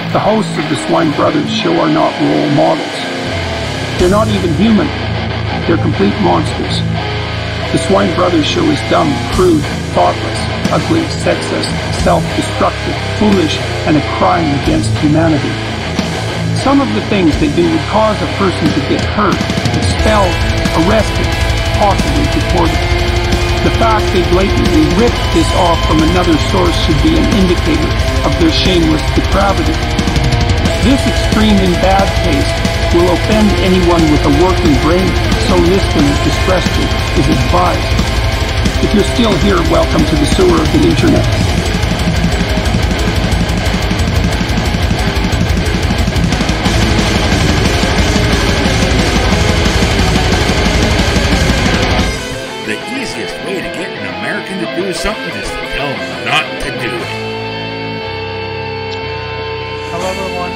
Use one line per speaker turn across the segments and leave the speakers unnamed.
The hosts of the Swine Brothers show are not role models. They're not even human. They're complete monsters. The Swine Brothers show is dumb, crude, thoughtless, ugly, sexist, self-destructive, foolish, and a crime against humanity. Some of the things they do would cause a person to get hurt, expelled, arrested, possibly deported. The fact they blatantly ripped this off from another source should be an indicator of their shameless depravity. This extreme in bad taste will offend anyone with a working brain, so listener discretion is advised. If you're still here, welcome to the sewer of the internet.
The easiest way to get an American to do something is to tell them not to do it.
Hello everyone.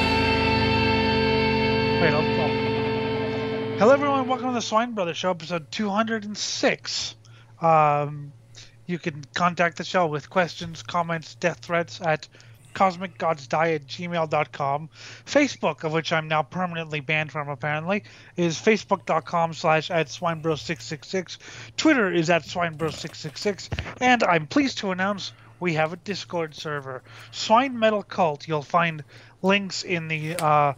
Hello everyone, welcome to the Swine Brothers Show, episode 206. You can contact the show with questions, comments, death threats at Cosmicgodsdie@gmail.com. Facebook, of which I'm now permanently banned from apparently, is facebook.com/@SwineBros666. Twitter is @SwineBros666. And I'm pleased to announce we have a Discord server. Swine Metal Cult. You'll find links in the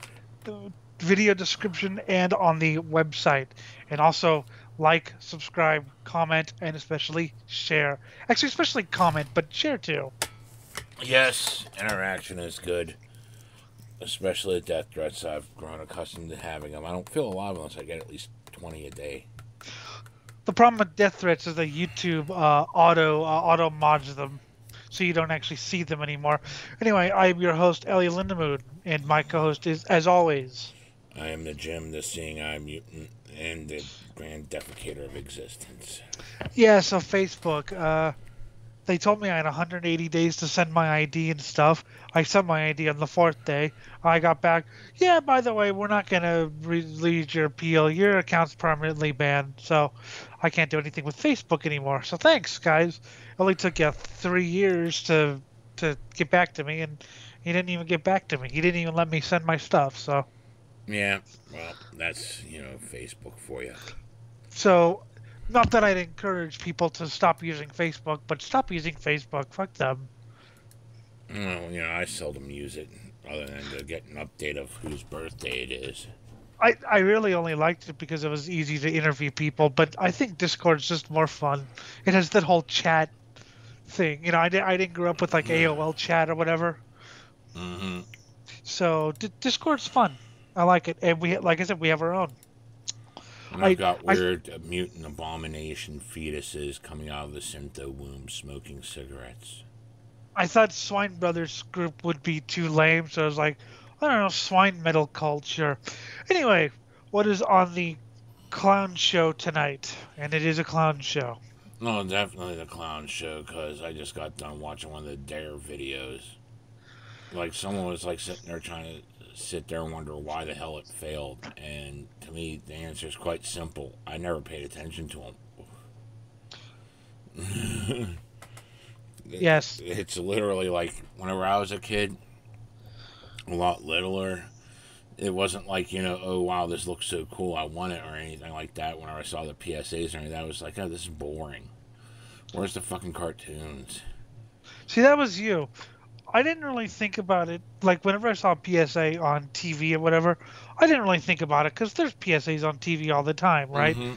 video description and on the website. And also like, subscribe, comment, and especially share. Actually, especially comment, but share too.
Yes, interaction is good. Especially the death threats. I've grown accustomed to having them. I don't feel alive unless I get at least 20 a day.
The problem with death threats is that YouTube auto mods them, so you don't actually see them anymore. Anyway, I'm your host, Ellie Lindemood, and my co-host is, as always,
I am the Jim, the Seeing Eye Mutant, and the Grand Defecator of Existence.
Yeah, so Facebook, they told me I had 180 days to send my ID and stuff. I sent my ID on the 4th day. I got back, yeah, by the way, we're not going to release your appeal. Your account's permanently banned, so I can't do anything with Facebook anymore. So thanks, guys. It only took you 3 years to get back to me, and he didn't even get back to me. He didn't even let me send my stuff, so...
Yeah, well, that's, Facebook for you.
So, not that I'd encourage people to stop using Facebook, but stop using Facebook. Fuck them.
Well, I seldom use it, other than to get an update of whose birthday it is.
I really only liked it because it was easy to interview people, but I think Discord's just more fun. It has that whole chat thing. I didn't grow up with, like, AOL chat or whatever.
Mm-hmm.
So, Discord's fun. I like it, and like I said, we have our own.
And I've got weird mutant abomination fetuses coming out of the Syntho womb smoking cigarettes.
I thought Swine Brothers group would be too lame, so I was like, I don't know, Swine Metal Culture. Anyway, what is on the clown show tonight? And it is a clown show.
No, definitely the clown show, because I just got done watching one of the D.A.R.E videos. Like, someone was, like, sitting there trying to sit there and wonder why the hell it failed, and to me the answer is quite simple. I never paid attention to them.
Yes,
it's literally like whenever I was a kid, a lot littler, it wasn't like, oh wow, this looks so cool, I want it, or anything like that. Whenever I saw the PSAs or anything, I was like, oh, this is boring. Where's the fucking cartoons?
See, that was you. I didn't really think about it. Like, whenever I saw a PSA on TV or whatever, I didn't really think about it because there's PSAs on TV all the time, right?
Mm-hmm.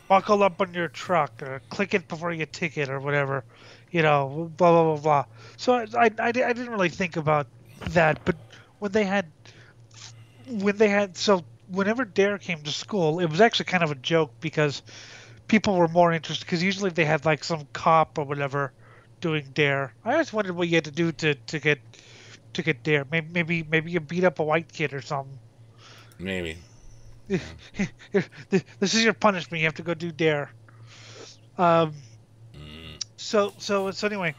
Buckle up on your truck, or click it before you ticket, or whatever, blah, blah, blah, blah. So I didn't really think about that. But whenever D.A.R.E came to school, it was actually kind of a joke because people were more interested, because usually they had, like, some cop or whatever doing D.A.R.E. I always wondered what you had to do to get D.A.R.E. Maybe you beat up a white kid or something.
Maybe.
This is your punishment. You have to go do D.A.R.E. So anyway,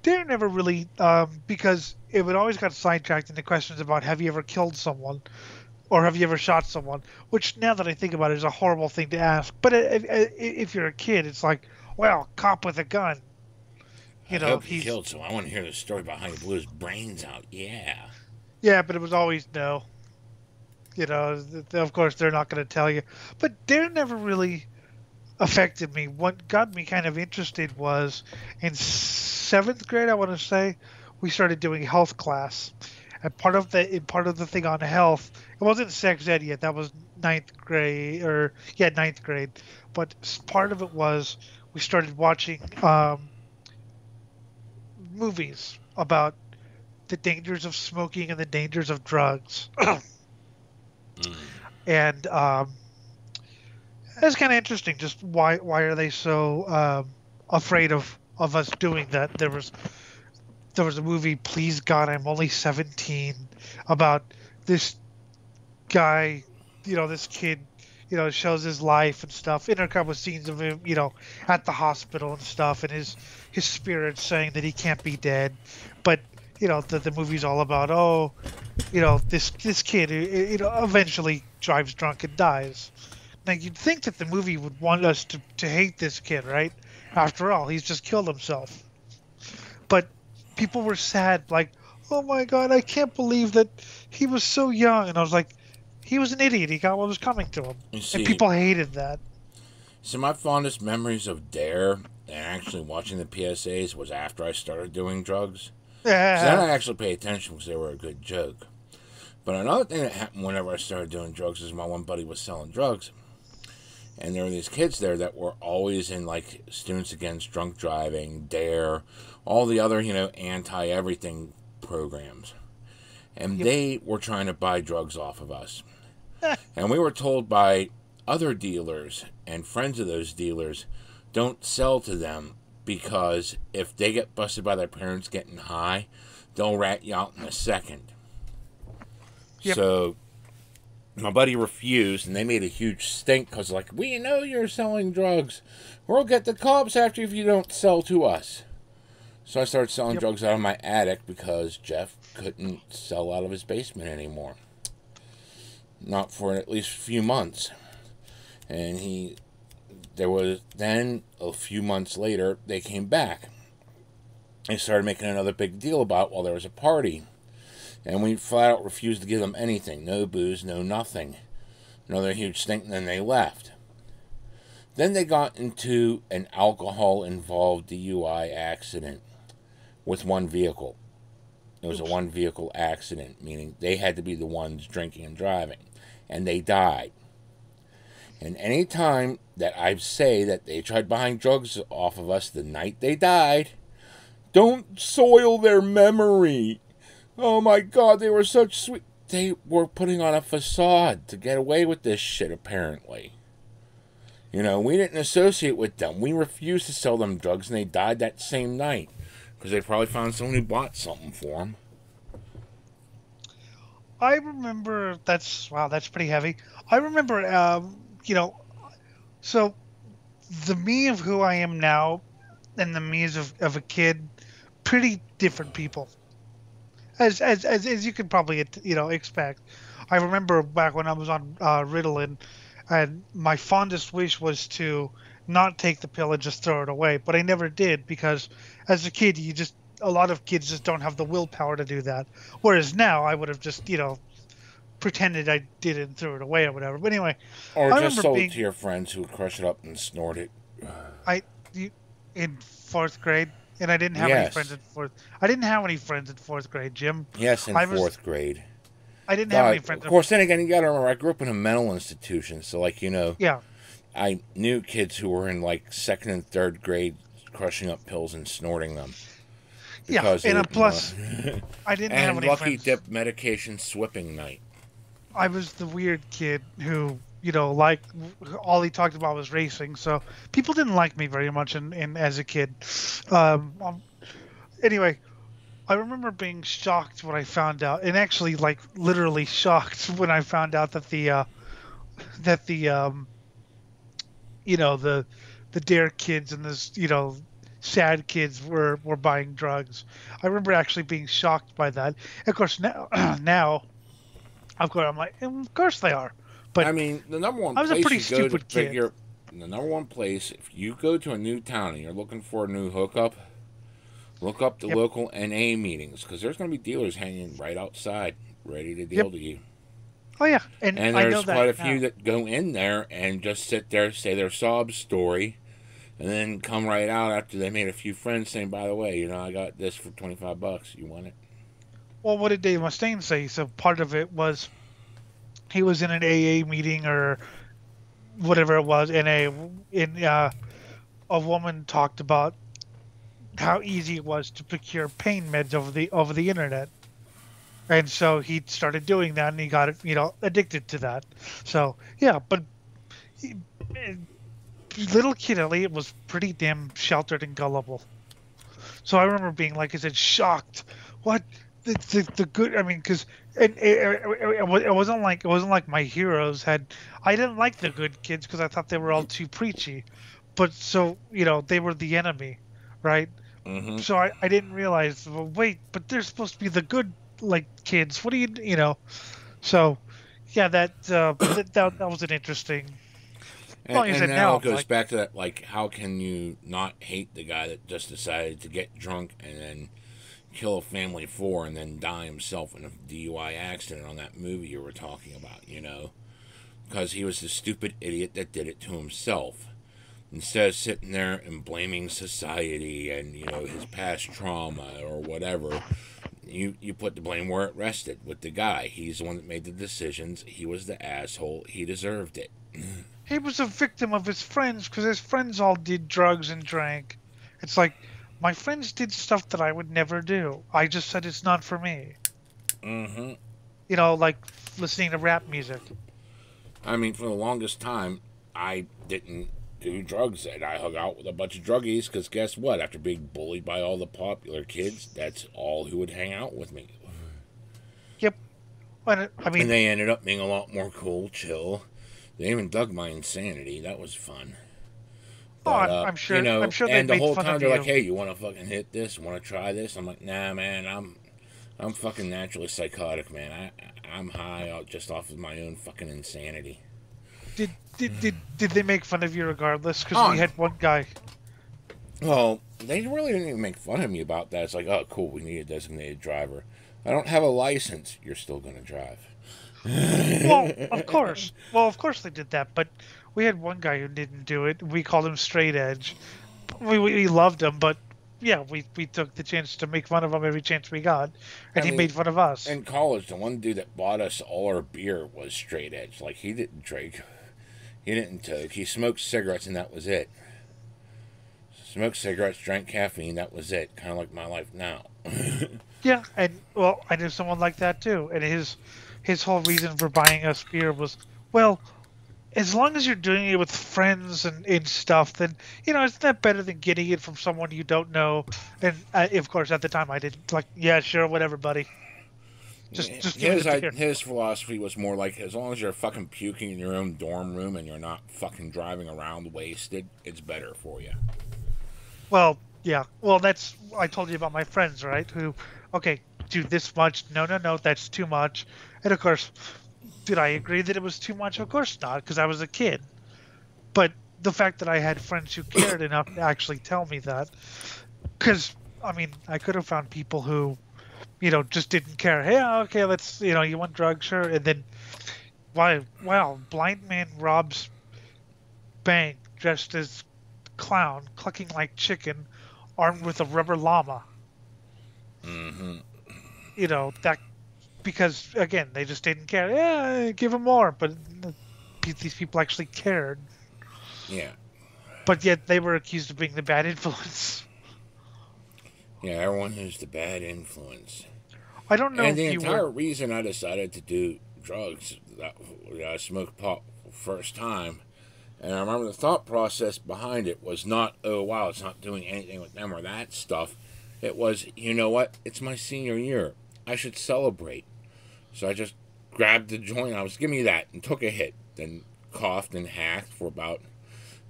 D.A.R.E never really because it would always got sidetracked into questions about, have you ever killed someone, or have you ever shot someone? Which, now that I think about it, is a horrible thing to ask. But if you're a kid, it's like, well, cop with a gun.
I hope he killed someone. I want to hear the story about how he blew his brains out. Yeah.
Yeah, but it was always no. You know, of course they're not going to tell you. But D.A.R.E never really affected me. What got me kind of interested was in seventh grade, I want to say, we started doing health class. And part of the thing on health, it wasn't sex ed yet. That was ninth grade, or yeah, ninth grade. But part of it was we started watching movies about the dangers of smoking and the dangers of drugs. And it's kind of interesting. Just why are they so afraid of us doing that? There was a movie, Please God, I'm Only 17, about this guy, this kid, shows his life and stuff. In a couple of scenes of him, at the hospital and stuff, and his spirit saying that he can't be dead, but the movie's all about, oh, this kid, eventually drives drunk and dies. Now you'd think that the movie would want us to hate this kid, right? After all, he's just killed himself. But people were sad, like, oh my God, I can't believe that he was so young. And I was like, he was an idiot. He got what was coming to him.
You see,
and people hated that.
So my fondest memories of D.A.R.E. and actually watching the PSAs was after I started doing drugs.
Yeah.
So then I actually paid attention because they were a good joke. But another thing that happened whenever I started doing drugs is my one buddy was selling drugs. And there were these kids there that were always in, like, Students Against Drunk Driving, D.A.R.E., all the other, anti-everything programs. And they were trying to buy drugs off of us. And we were told by other dealers and friends of those dealers, don't sell to them because if they get busted by their parents getting high, they'll rat you out in a second.
Yep.
So my buddy refused, and they made a huge stink because, like, we know you're selling drugs. We'll get the cops after you if you don't sell to us. So I started selling drugs out of my attic because Jeff couldn't sell out of his basement anymore. Not for at least a few months. And there was then, a few months later, they came back. They started making another big deal about while there was a party. And we flat out refused to give them anything. No booze, no nothing. Another huge stink, and then they left. Then they got into an alcohol-involved DUI accident with one vehicle. It was a one-vehicle accident, meaning they had to be the ones drinking and driving. And they died. And any time that I say that they tried buying drugs off of us the night they died, don't soil their memory. Oh my God, they were such sweet. They were putting on a facade to get away with this shit, apparently. We didn't associate with them. We refused to sell them drugs, and they died that same night. Because they probably found someone who bought something for them.
I remember, that's pretty heavy. I remember, so the me of who I am now and the me of a kid, pretty different people. As you could probably expect. I remember back when I was on Ritalin, and my fondest wish was to not take the pill and just throw it away, but I never did because as a kid, a lot of kids just don't have the willpower to do that. Whereas now, I would have just pretended I did it and threw it away or whatever. But anyway,
or just sold it to your friends who would crush it up and snort it.
In fourth grade. And I didn't have any friends in fourth. I didn't have any friends in fourth grade, Jim.
Yes, in fourth grade.
I didn't have any friends.
Of course, then again, you got to remember, I grew up in a mental institution, so
yeah,
I knew kids who were in like second and third grade crushing up pills and snorting them.
Because and plus, I didn't have any
Lucky
friends.
Dip medication swipping night.
I was the weird kid who, like all he talked about was racing, so people didn't like me very much in as a kid. Anyway, I remember being shocked when I found out, and actually like literally shocked when I found out that the D.A.R.E. kids and this sad kids were buying drugs. I remember actually being shocked by that. Of course now of course I'm like, of course they are. But
I mean, the number one place
I was a pretty stupid kid.
The number one place, if you go to a new town and you're looking for a new hookup, look up the local NA meetings, because there's going to be dealers hanging right outside ready to deal
Yep.
to you.
Oh yeah, and
And
I know
there's
that
quite a
now.
few that go in there and just sit there, say their sob story, and then come right out after they made a few friends saying, by the way, I got this for $25. You want it?
Well, what did Dave Mustaine say? So part of it was he was in an AA meeting or whatever it was, a woman talked about how easy it was to procure pain meds over the internet, and so he started doing that, and he got addicted to that. So yeah, but he, eh, little kid Elliot was pretty damn sheltered and gullible. So I remember being, like I said, shocked. What the good? I mean, because it wasn't like my heroes had. I didn't like the good kids because I thought they were all too preachy. But so they were the enemy, right?
Mm-hmm.
So I didn't realize. Well, wait, but they're supposed to be the good like kids. What do you know? So yeah, that was an interesting.
And,
Like I
and
said,
now
now
it
I'm
goes
like,
back to that, like, how can you not hate the guy that just decided to get drunk and then kill a family of four and then die himself in a DUI accident on that movie you were talking about, Because he was the stupid idiot that did it to himself. Instead of sitting there and blaming society and, his past trauma or whatever, you put the blame where it rested with the guy. He's the one that made the decisions. He was the asshole. He deserved it.
he was a victim of his friends because his friends all did drugs and drank. It's like my friends did stuff that I would never do. I just said it's not for me.
Mm-hmm.
Like listening to rap music.
I mean, for the longest time, I didn't do drugs, and I hung out with a bunch of druggies because guess what? After being bullied by all the popular kids, that's all who would hang out with me.
Yep. I
And
mean,
they ended up being a lot more cool, chill. They even dug my insanity. That was fun.
oh,
But
I'm sure they
and the
made
whole
fun
time
of
they're like,
you.
"Hey, you want to fucking hit this? Want to try this?" I'm like, "Nah, man. I'm fucking naturally psychotic, man. I'm high just off of my own fucking insanity."
Did they make fun of you regardless? Because we
On.
had one guy.
Well, they really didn't even make fun of me about that. It's like, "Oh, cool. We need a designated driver. I don't have a license. You're still gonna drive."
Well, of course. Well, of course they did that. But we had one guy who didn't do it. We called him Straight Edge. We loved him, but yeah, we took the chance to make fun of him every chance we got, and
I
he
mean,
made fun of us.
in college, the one dude that bought us all our beer was straight edge. Like, he didn't drink. He didn't toke. He smoked cigarettes, and that was it. Smoked cigarettes, drank caffeine, that was it. Kind of like my life now.
Yeah, and well, I knew someone like that too, and his whole reason for buying us beer was, well, as long as you're doing it with friends and stuff, then isn't that better than getting it from someone you don't know? And of course, at the time, I didn't like. Yeah, sure, whatever, buddy. Just give me
his
the beer.
his philosophy was more like, as long as you're fucking puking in your own dorm room and you're not fucking driving around wasted, it's better for you.
Well, yeah. Well, that's I told you about my friends, right? Who, okay, do this much? No, no, no, that's too much. And of course, did I agree that it was too much? Of course not, because I was a kid. But the fact that I had friends who cared enough to actually tell me that, because I mean, I could have found people who, just didn't care. Hey, okay, let's, you want drugs, sure, and then, wow, blind man robs bank dressed as clown, clucking like chicken, armed with a rubber llama.
Mm-hmm.
That because again they just didn't care. Yeah, give him more, but these people actually cared.
Yeah.
But yet they were accused of being the bad influence.
Yeah, everyone who's the bad influence.
I don't know
And the
if you
entire
were.
reason I decided to do drugs, that I smoked pot first time, and I remember the thought process behind it was not, oh wow, it's not doing anything with them or that stuff. It was, you know what? It's my senior year. I should celebrate. So I just grabbed the joint. I was, give me that, and took a hit. Then coughed and hacked for about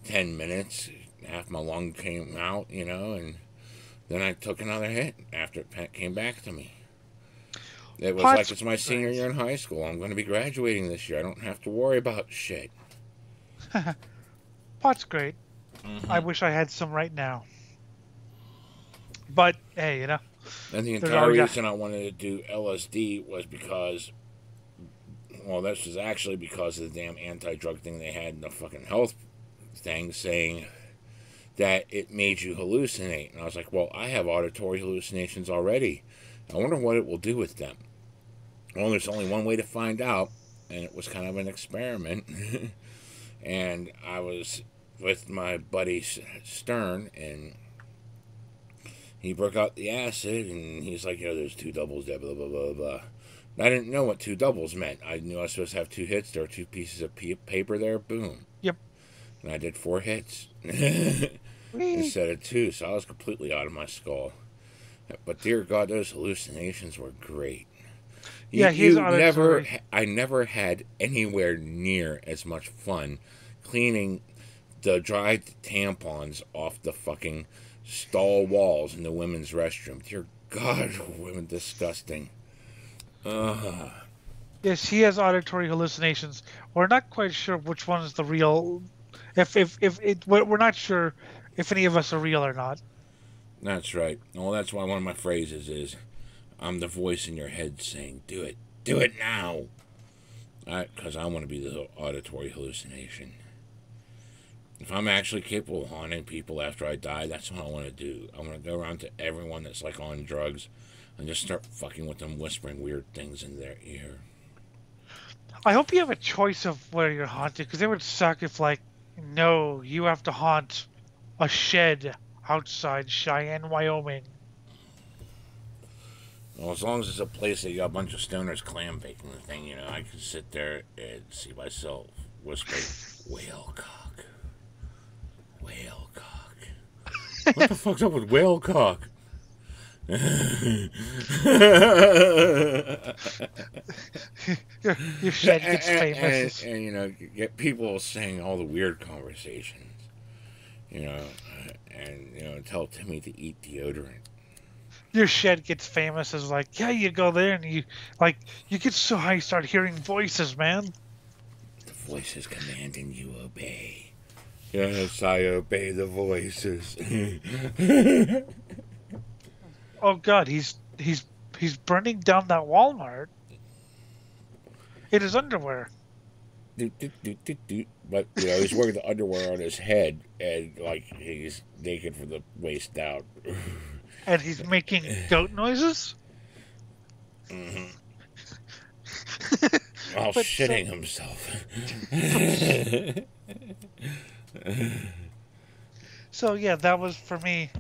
10 minutes. Half my lung came out, and then I took another hit after it came back to me. It was like,
Pot's
it's my senior year in high school. I'm going to be graduating this year. I don't have to worry about shit.
Pot's great.
Mm-hmm.
I wish I had some right now. But hey,
And the
There's
entire
already
reason I wanted to do LSD was because, well, this was actually because of the damn anti-drug thing they had in the fucking health thing saying that it made you hallucinate. And I was like, well, I have auditory hallucinations already. I wonder what it will do with them. Well, there's only one way to find out, and it was kind of an experiment. And I was with my buddy Stern, and he broke out the acid, and he's like, there's two doubles there, blah, blah, blah, blah. And I didn't know what two doubles meant. I knew I was supposed to have two hits. There were two pieces of paper there, boom.
Yep.
And I did 4 hits instead of 2, so I was completely out of my skull. But dear God, those hallucinations were great. I never had anywhere near as much fun cleaning the dried tampons off the fucking stall walls in the women's restroom. Dear God, women disgusting.
Yes, he has auditory hallucinations. We're not quite sure which one is the real. We're not sure if any of us are real or not.
That's right. Well, that's why one of my phrases is, I'm the voice in your head saying, do it now. Because I want to be the auditory hallucination. If I'm actually capable of haunting people after I die, that's what I want to do. I want to go around to everyone that's like on drugs and just start fucking with them, whispering weird things in their ear.
I hope you have a choice of where you're haunted, because it would suck if, like, no, you have to haunt a shed outside Cheyenne, Wyoming.
Well, as long as it's a place that you got a bunch of stoners clam baking the thing, I can sit there and see myself whisper, whale cock. Whale cock. What the fuck's up with whale cock?
your shed gets famous.
And get people saying all the weird conversations. And tell Timmy to eat deodorant.
Your shed gets famous as like, yeah, you go there and you get so high you start hearing voices, man.
The voices commanding you obey. Yes, I obey the voices.
Oh God, he's burning down that Walmart. In his underwear.
But he's wearing the underwear on his head, and like he's naked from the waist down.
And he's making goat noises?
Mm-hmm. While shitting himself.
So yeah, that was for me.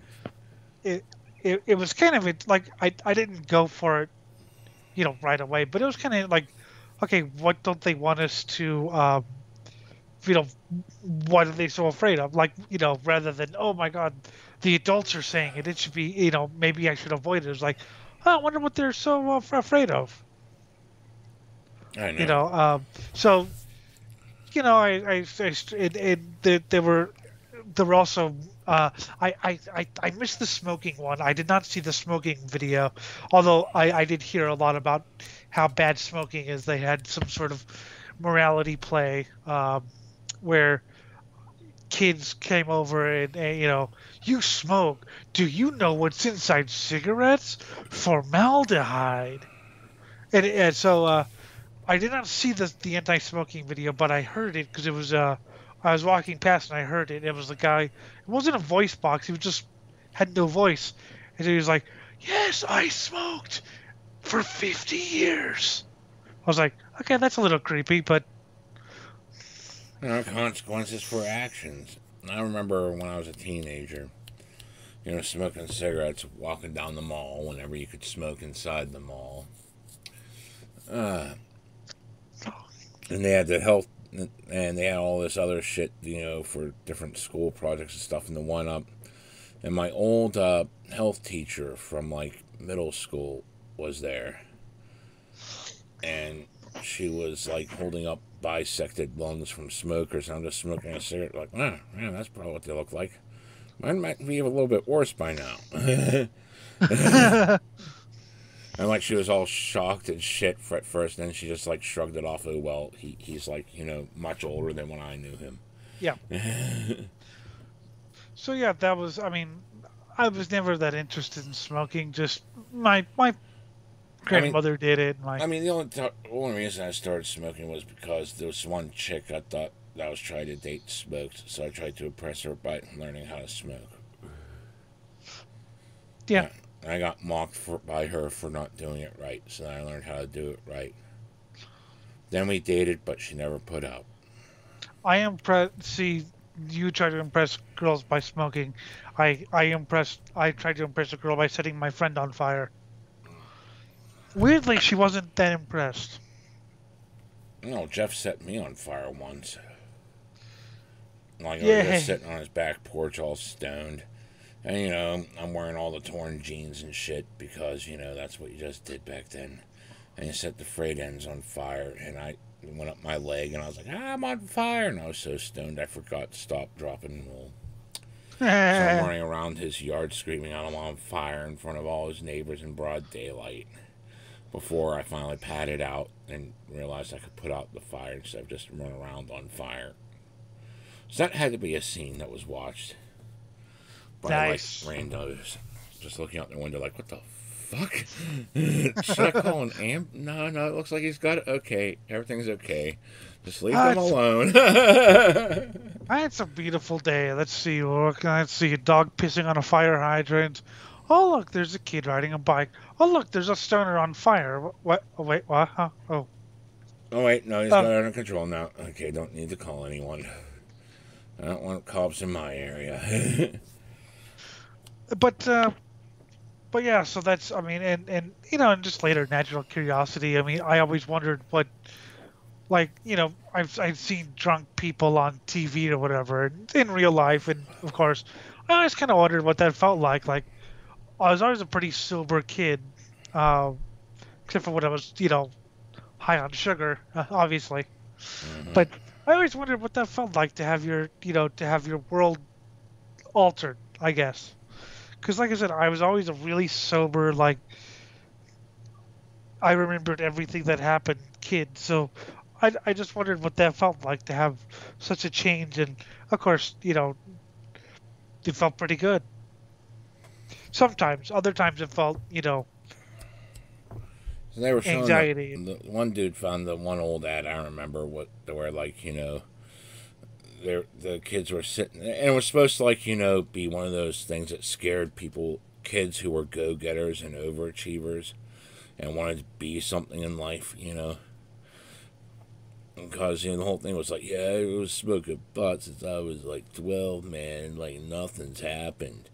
It was kind of like I didn't go for it, right away. But it was kind of like, okay, what don't they want us to, what are they so afraid of? Like, rather than, oh my God, the adults are saying it, it should be, maybe I should avoid it. It's like, oh, I wonder what they're so afraid of.
I know.
So, there were also, I missed the smoking one. I did not see the smoking video, although I did hear a lot about how bad smoking is. They had some sort of morality play where kids came over and you smoke. Do you know what's inside cigarettes? Formaldehyde. And so I did not see the anti-smoking video, but I heard it because it was I was walking past and I heard it. It was the guy. It wasn't a voice box. He just had no voice, and he was like, "Yes, I smoked for 50 years." I was like, "Okay, that's a little creepy, but."
Consequences for actions. I remember when I was a teenager, smoking cigarettes, walking down the mall whenever you could smoke inside the mall. And they had the health, and they had all this other shit, for different school projects and stuff in the one-up. And my old health teacher from, like, middle school was there. And she was, like, holding up bisected lungs from smokers, and I'm just smoking a cigarette, like, man, that's probably what they look like. Mine might be a little bit worse by now. And like she was all shocked and shit at first, and then she just like shrugged it off. Oh well, he's like much older than when I knew him.
Yeah. So yeah, that was. I mean, I was never that interested in smoking. Just my
I mean,
grandmother did it. My
the only reason I started smoking was because there was one chick I thought that I was trying to date smoked, so I tried to impress her by learning how to smoke.
yeah.
I got mocked by her for not doing it right, so then I learned how to do it right. Then we dated, but she never put up.
I impress. See, you try to impress girls by smoking. I tried to impress a girl by setting my friend on fire. Weirdly, she wasn't that impressed.
No, Jeff set me on fire once. Like I was
Yeah.
just sitting on his back porch all stoned. And, I'm wearing all the torn jeans and shit because, that's what you just did back then. And you set the freight ends on fire, and I went up my leg, and I was like, I'm on fire. And I was so stoned, I forgot to stop, drop, and roll. So I'm running around his yard screaming I'm on fire in front of all his neighbors in broad daylight. Before I finally patted out and realized I could put out the fire instead of just run around on fire. So that had to be a scene that was watched by
Nice.
like randos, just looking out the window like, what the fuck? Should I call an amp? No, it looks like he's got it. Okay, everything's okay. Just leave them alone.
I had some beautiful day. Let's see. Let's see a dog pissing on a fire hydrant. Oh look, there's a kid riding a bike. Oh look, there's a stoner on fire. What? Oh, wait, what? Huh? Oh.
Oh wait, no, he's got it under control now. Okay, don't need to call anyone. I don't want cops in my area.
But yeah. So that's. I mean, and and just later natural curiosity. I mean, I always wondered what, like, I've seen drunk people on TV or whatever in real life, and of course, I always kind of wondered what that felt like. Like, I was always a pretty sober kid, except for when I was, high on sugar, obviously.
Mm-hmm.
But I always wondered what that felt like to have your, to have your world altered, I guess. Because, like I said, I was always a really sober, like, I remembered everything that happened kid. So I just wondered what that felt like to have such a change. And, of course, it felt pretty good. Sometimes. Other times it felt,
So they were showing
anxiety.
The one dude found the one old ad I remember where like the kids were sitting, and it was supposed to like be one of those things that scared kids who were go getters and overachievers and wanted to be something in life, because the whole thing was like, yeah, I was smoking pot since I was like 12, man, like nothing's happened,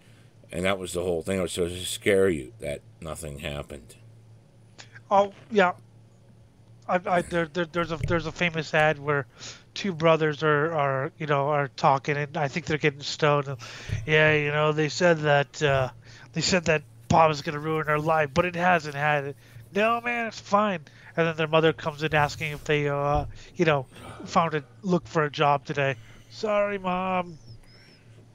and that was the whole thing. It was supposed to scare you that nothing happened.
Oh yeah, there's a famous ad where two brothers are talking, and I think they're getting stoned. And, yeah, they said that pot was gonna ruin their life, but it hasn't had it. No man, it's fine. And then their mother comes in asking if they look for a job today. Sorry, mom.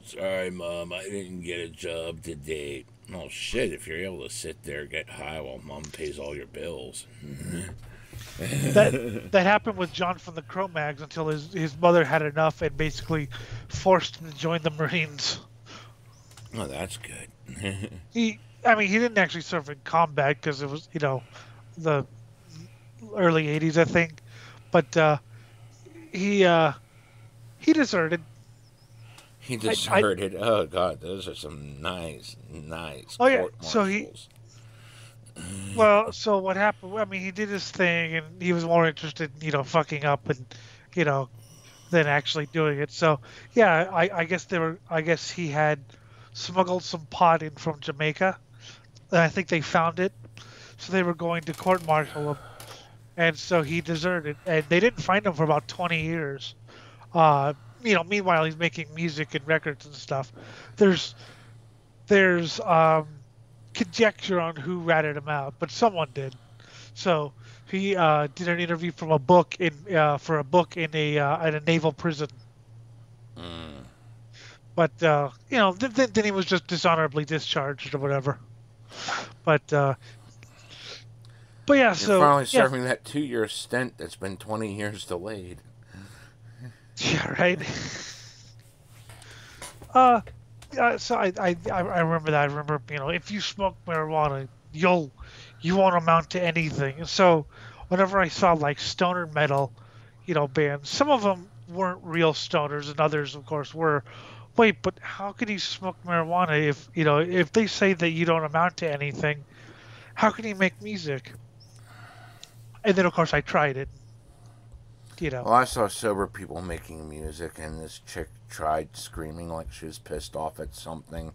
Sorry, Mom, I didn't get a job today. Oh, shit, if you're able to sit there, get high while Mom pays all your bills.
That happened with John from the Cro-Mags until his mother had enough and basically forced him to join the Marines.
Oh, that's good.
He didn't actually serve in combat because it was, the early 80s, I think. But he deserted.
He deserted. Oh God, those are some nice.
Oh yeah. So so what happened? I mean, he did his thing, and he was more interested in fucking up and than actually doing it. So yeah, I guess he had smuggled some pot in from Jamaica, and I think they found it. So they were going to court-martial him, and so he deserted, and they didn't find him for about 20 years. Meanwhile he's making music and records and stuff. There's conjecture on who ratted him out, but someone did. So he did an interview from a book in a naval prison.
Mm.
But then he was just dishonorably discharged or whatever. But yeah,
You're finally serving that 2-year stint that's been 20 years delayed.
Yeah, right. So I remember that. I remember, if you smoke marijuana, you won't amount to anything. And so whenever I saw like stoner metal, bands, some of them weren't real stoners, and others, of course, were. Wait, but how could you smoke marijuana if they say that you don't amount to anything? How can you make music? And then, of course, I tried it.
Well, I saw sober people making music, and this chick tried screaming like she was pissed off at something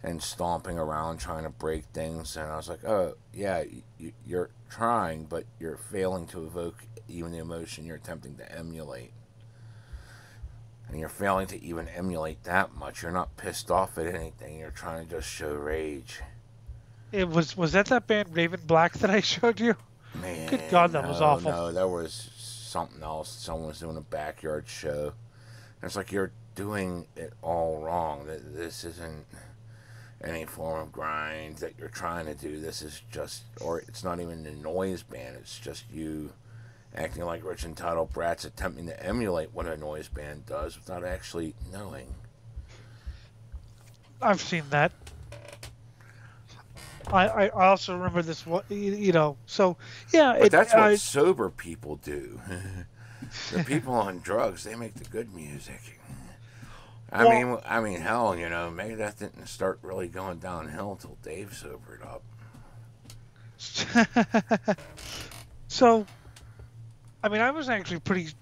and stomping around trying to break things. And I was like, oh, yeah, you're trying, but you're failing to evoke even the emotion you're attempting to emulate. And you're failing to even emulate that much. You're not pissed off at anything. You're trying to just show rage.
It was that band Raven Black that I showed you?
Man,
Good God, that was awful.
No, that was something else. Someone was doing a backyard show. And it's like you're doing it all wrong. This isn't any form of grind that you're trying to do. This is just, or it's not even a noise band. It's just you acting like rich entitled brats attempting to emulate what a noise band does without actually knowing.
I've seen that. I also remember this, so, yeah.
But that's what sober people do. The people on drugs, they make the good music. I mean, hell, maybe that didn't start really going downhill until Dave sobered up.
So, I was actually pretty,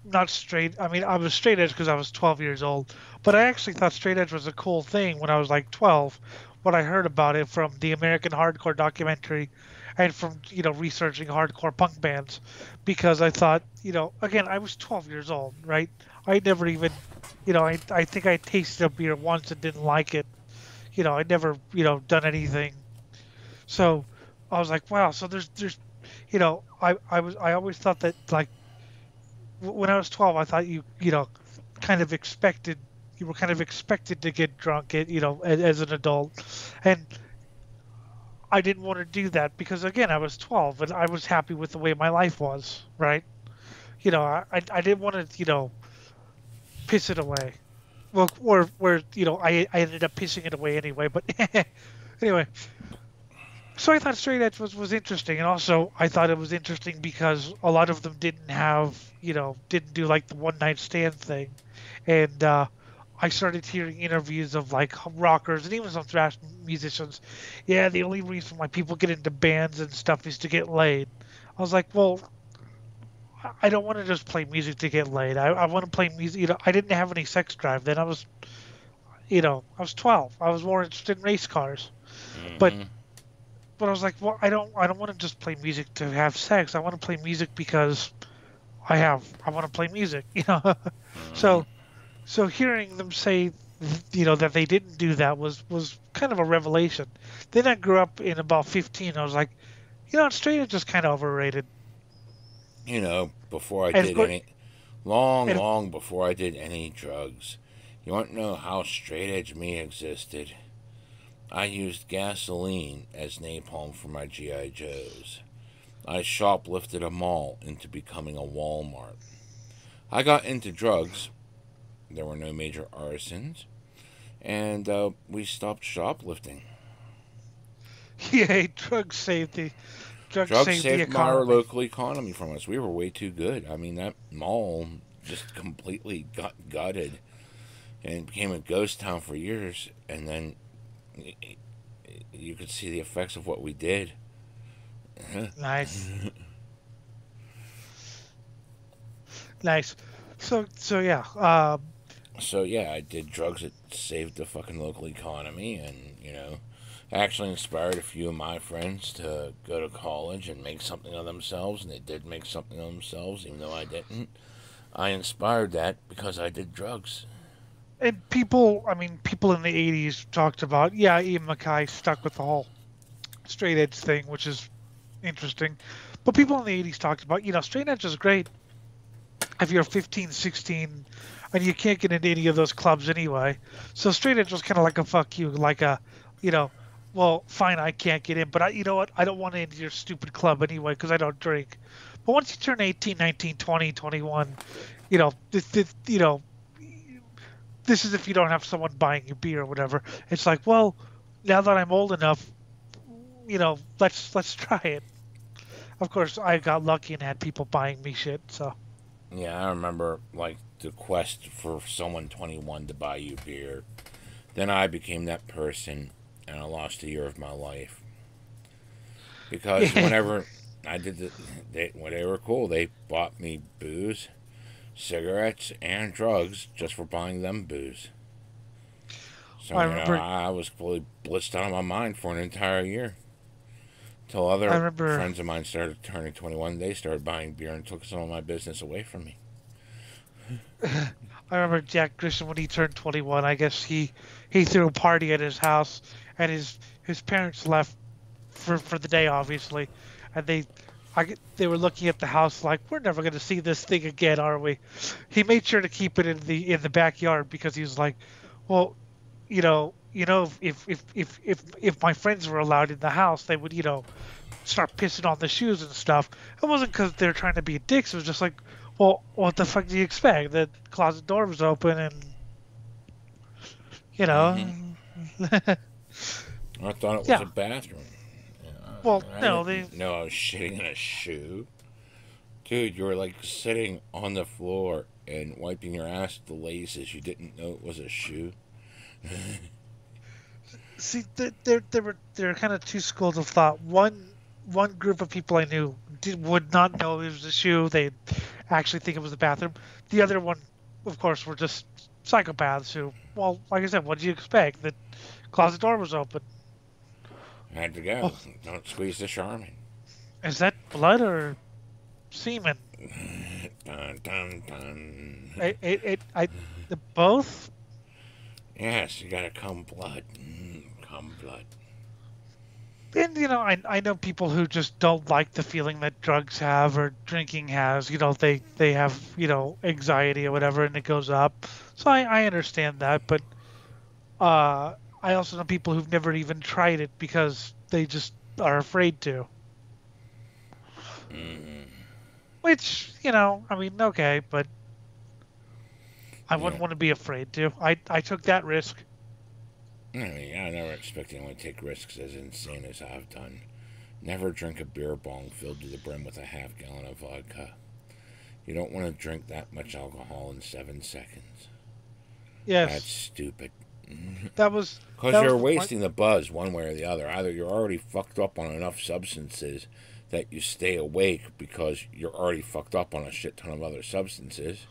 not straight. I was straight edge because I was 12 years old, but I actually thought straight edge was a cool thing when I was like 12. What I heard about it from the American Hardcore documentary and from, researching hardcore punk bands, because I thought, again, I was 12 years old, right? I never even, I think I tasted a beer once and didn't like it. I'd never, done anything. So I was like, wow, so there's I always thought that, like, when I was 12, I thought you kind of expected to get drunk as an adult, and I didn't want to do that because, again, I was 12 and I was happy with the way my life was, right? I didn't want to piss it away. Well, or I ended up pissing it away anyway, but anyway. So I thought straight edge was interesting, and also I thought it was interesting because a lot of them didn't do like the one night stand thing, and I started hearing interviews of like rockers and even some thrash musicians. Yeah, the only reason why people get into bands and stuff is to get laid. I was like, well, I don't want to just play music to get laid. I want to play music. I didn't have any sex drive then. I was 12. I was more interested in race cars, but I was like, well, I don't want to just play music to have sex. I want to play music because I want to play music, So hearing them say, that they didn't do that was kind of a revelation. Then I grew up in about 15. I was like, straight edge is kind of overrated.
Before I did any, long before I did any drugs, you want to know how straight edge me existed? I used gasoline as napalm for my G.I. Joes. I shoplifted a mall into becoming a Walmart. I got into drugs. There were no major arsons. And we stopped shoplifting.
Yeah, drugs saved the
saved our local economy from us. We were way too good. That mall just completely got gutted and became a ghost town for years. And then you could see the effects of what we did.
Nice. Nice. So yeah.
So yeah, I did drugs that saved the fucking local economy, and actually inspired a few of my friends to go to college and make something of themselves, and they did make something of themselves, even though I didn't. I inspired that because I did drugs.
And people in the 80s talked about, Ian MacKaye stuck with the whole straight edge thing, which is interesting. But people in the 80s talked about, straight edge is great if you're 15, 16, and you can't get into any of those clubs anyway. So straight edge was kind of like a fuck you, like a, well, fine, I can't get in, but you know what? I don't want to into your stupid club anyway because I don't drink. But once you turn 18, 19, 20, 21, this is if you don't have someone buying you beer or whatever. It's like, well, now that I'm old enough, let's try it. Of course, I got lucky and had people buying me shit. So
Yeah, I remember like the quest for someone 21 to buy you beer. Then I became that person, and I lost a year of my life because
yeah,
whenever I did when they were cool, they bought me booze, cigarettes, and drugs just for buying them booze. So
I remember.
I was completely blissed out of my mind for an entire year. Till
I
other
remember.
friends of mine started turning 21, they started buying beer and took some of my business away from me.
I remember Jack Grisham when he turned 21. I guess he threw a party at his house, and his parents left for the day, obviously, and they were looking at the house like, we're never going to see this thing again, are we? He made sure to keep it in the backyard because he was like, well, if my friends were allowed in the house, they would start pissing on the shoes and stuff. It wasn't because they're trying to be dicks. It was just like, well, what the fuck do you expect? The closet door was open, and you know.
Mm-hmm. I thought it was
Yeah.
a bathroom.
Well,
I
no,
didn't know I was shitting in a shoe. Dude, you were like sitting on the floor and wiping your ass with the laces. You didn't know it was a shoe.
see, there were kind of two schools of thought. One group of people I knew would not know it was a shoe. They actually think it was the bathroom. The other one, of course, were just psychopaths who, well, like I said, what did you expect? The closet door was open.
I had to go.
Oh,
Don't squeeze the Charmin.
is that blood or semen?
Dun, dun, dun.
The both.
Yes, you gotta come blood. Come blood.
And I know people who just don't like the feeling that drugs have or drinking has. They have anxiety or whatever, and it goes up. So I understand that, but I also know people who've never even tried it because they just are afraid to.
Mm-hmm.
Which I mean, okay, but I
Yeah.
wouldn't want to be afraid to. I took that risk.
I mean, I never expect anyone to take risks as insane as I've done. Never drink a beer bong filled to the brim with a half gallon of vodka. You don't want to drink that much alcohol in 7 seconds.
Yes,
That's stupid.
that was
Because
that was
you're
the point.
wasting the buzz one way or the other. Either you're already fucked up on enough substances that you stay awake because you're already fucked up on a shit ton of other substances,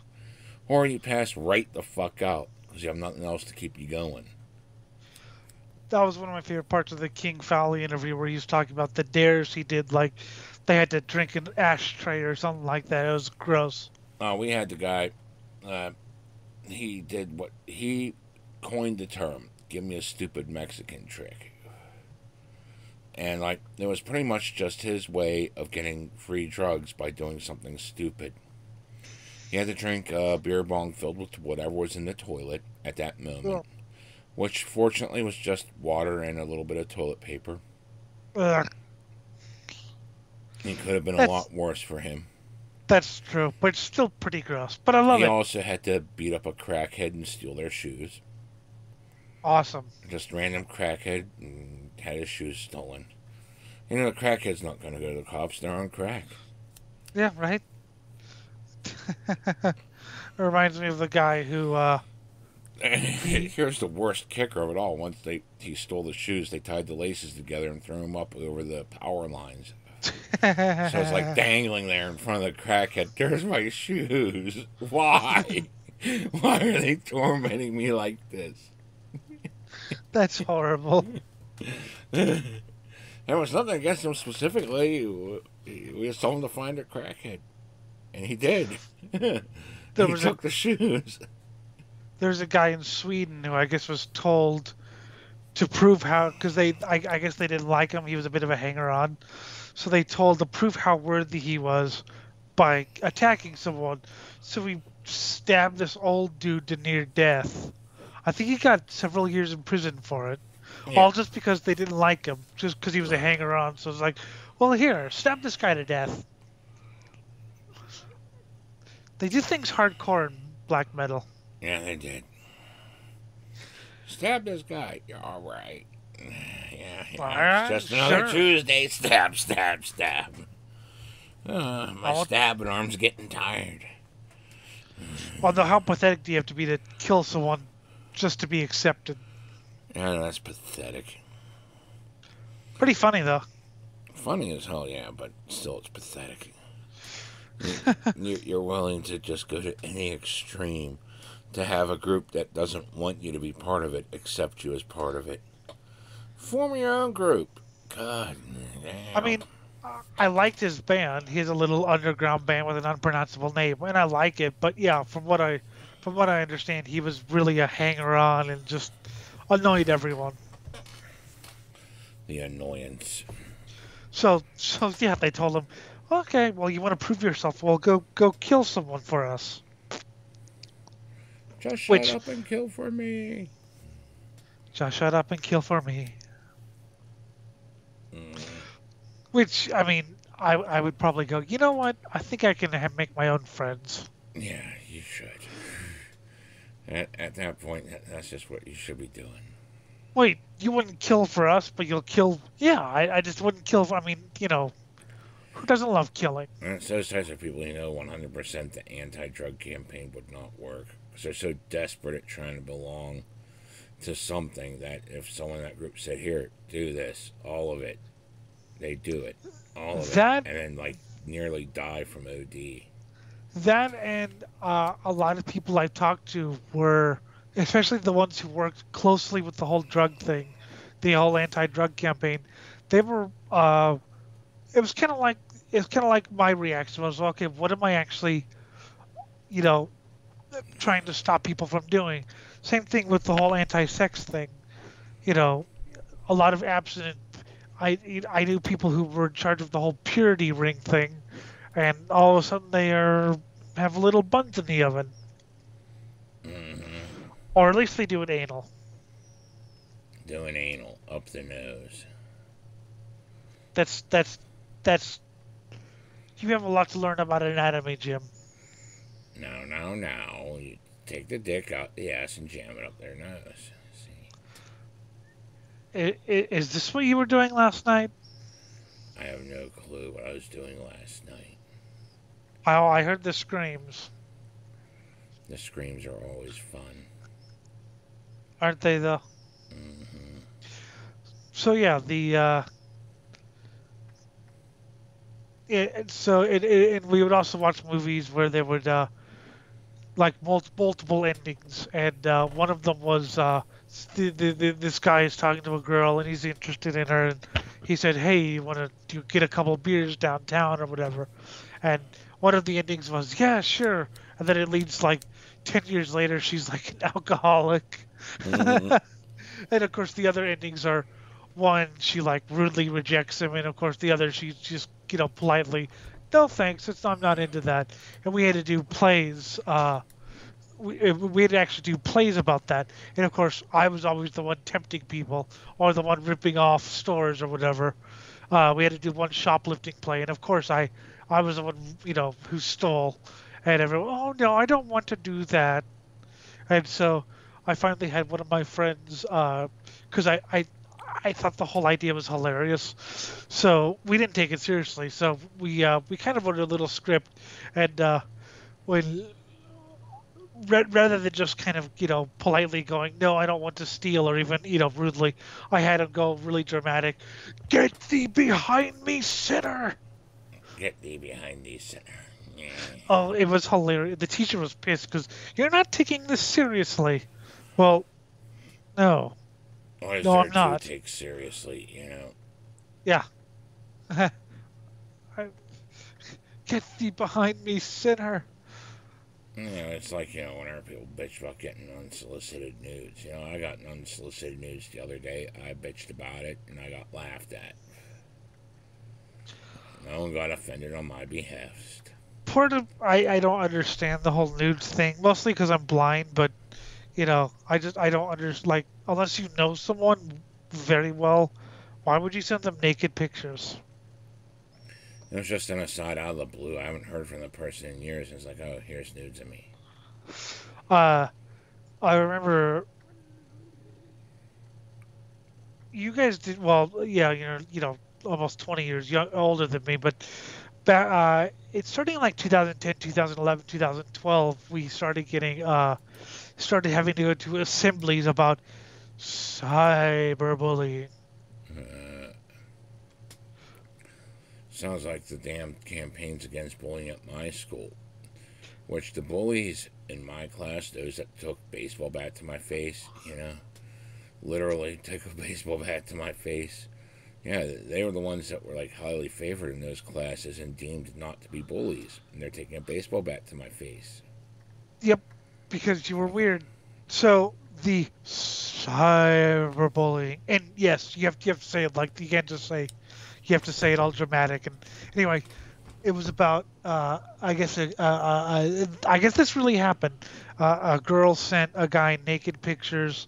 or you pass right the fuck out because you have nothing else to keep you going.
That was one of my favorite parts of the King Fowley interview where he was talking about the dares he did. Like, they had to drink an ashtray or something like that. It was gross.
We had the guy, he did what he coined the term, give me a stupid Mexican trick. And, like, it was pretty much just his way of getting free drugs by doing something stupid. He had to drink a beer bong filled with whatever was in the toilet at that moment,
Ugh.
which fortunately was just water and a little bit of toilet paper.
Ugh.
It could have been a
That's
lot worse for him.
that's true, but it's still pretty gross. But I love
He
it.
also had to beat up a crackhead and steal their shoes.
Awesome.
Just random crackhead and had his shoes stolen. The crackhead's not going to go to the cops. They're on crack.
Yeah, right. It reminds me of the guy who.
Here's the worst kicker of it all. Once he stole the shoes, they tied the laces together and threw them up over the power lines. So it's like dangling there in front of the crackhead. There's my shoes. Why? Why are they tormenting me like this?
That's horrible.
There was nothing against him specifically. We just told him to find a crackhead. And he did.
There
He
was
took the shoes.
There's a guy in Sweden who I guess was told to prove how, because I guess they didn't like him. He was a bit of a hanger-on, so they told to prove how worthy he was by attacking someone. So he stabbed this old dude to near death. I think he got several years in prison for it,
Yeah.
all just because they didn't like him, just because he was a hanger-on. So it's like, well, here, stab this guy to death. They do things hardcore in black metal.
Yeah, they did. stab this guy. You're all right. Yeah, it's
Alright,
just another
sure.
Tuesday. Stab, stab, stab. My
Oh,
stabbing arm's getting tired.
although how pathetic do you have to be to kill someone just to be accepted?
Yeah, that's pathetic.
Pretty funny though.
Funny as hell, yeah, but still, it's pathetic. You're willing to just go to any extreme to have a group that doesn't want you to be part of it accept you as part of it. Form your own group. God damn.
I mean, I liked his band. He has a little underground band with an unpronounceable name, and I like it. But yeah, from what I understand, he was really a hanger-on and just annoyed everyone.
The annoyance.
So yeah, they told him, okay, well, you want to prove yourself? Well, go kill someone for us.
Just shut up and kill for me.
Just shut up and kill for me. Which, I mean, I would probably go, you know what? I think I can make my own friends.
Yeah, you should. At that point, that's just what you should be doing.
Wait, you wouldn't kill for us, but you'll kill... Yeah, I just wouldn't kill for... I mean, you know, who doesn't love killing?
And it's those types of people, 100% the anti-drug campaign would not work. Because they're so desperate at trying to belong to something that if someone in that group said, here, do this, all of it, they do it. All of it. And then, nearly die from OD.
That and a lot of people I talked to were... especially the ones who worked closely with the whole drug thing, the whole anti-drug campaign, they were, it was kind of like my reaction was, okay, what am I actually, trying to stop people from doing? Same thing with the whole anti-sex thing, a lot of abstinent, I knew people who were in charge of the whole purity ring thing, and all of a sudden they have little buns in the oven. Or at least they do it anal.
Doing anal up the nose.
That's. You have a lot to learn about anatomy, Jim.
No. You take the dick out the ass and jam it up their nose. See?
Is this what you were doing last night?
I have no clue what I was doing last night.
Oh, I heard the screams.
The screams are always fun.
Aren't they, though?
Mm-hmm.
So, yeah, and we would also watch movies where there would, multiple endings, and one of them was, this guy is talking to a girl, and he's interested in her, and he said, hey, you want to get a couple of beers downtown or whatever? And one of the endings was, yeah, sure. And then it leads, 10 years later, she's, an alcoholic. Mm-hmm. And of course the other endings are, one, she rudely rejects him, and of course the other, she just politely, no thanks, I'm not into that. And we had to do plays, we had to actually do plays about that. And of course I was always the one tempting people, or the one ripping off stores or whatever. We had to do one shoplifting play, and of course I was the one who stole, and everyone, oh no, I don't want to do that. And so I finally had one of my friends, because I thought the whole idea was hilarious, so we didn't take it seriously. So we kind of wrote a little script, and rather than just kind of politely going, no, I don't want to steal, or even rudely, I had him go really dramatic. Get thee behind me, sinner!
Get thee behind thee, sinner. Yeah.
Oh, it was hilarious. The teacher was pissed because you're not taking this seriously. Well, no.
No,
I'm not.
Take seriously,
Yeah. Get thee behind me, sinner.
It's like, whenever people bitch about getting unsolicited nudes. I got unsolicited nudes the other day. I bitched about it, and I got laughed at. No one got offended on my behalf.
I don't understand the whole nudes thing, mostly because I'm blind, but I don't understand, unless you know someone very well, why would you send them naked pictures?
It was just an aside out of the blue. I haven't heard from the person in years, and it's like, oh, here's nudes of me.
I remember you guys did well. Yeah, almost 20 years older than me, but it's starting in like 2010, 2011, 2012. We started getting started having to go to assemblies about cyberbullying.
Sounds like the damn campaigns against bullying at my school, which the bullies in my class, those that took baseball bat to my face, literally took a baseball bat to my face. Yeah, they were the ones that were like highly favored in those classes and deemed not to be bullies, and they're taking a baseball bat to my face.
Yep, because you were weird. So the cyberbullying, and yes, you have to say it like you can't just say. You have to say it all dramatic. And anyway, it was about I guess this really happened. A girl sent a guy naked pictures,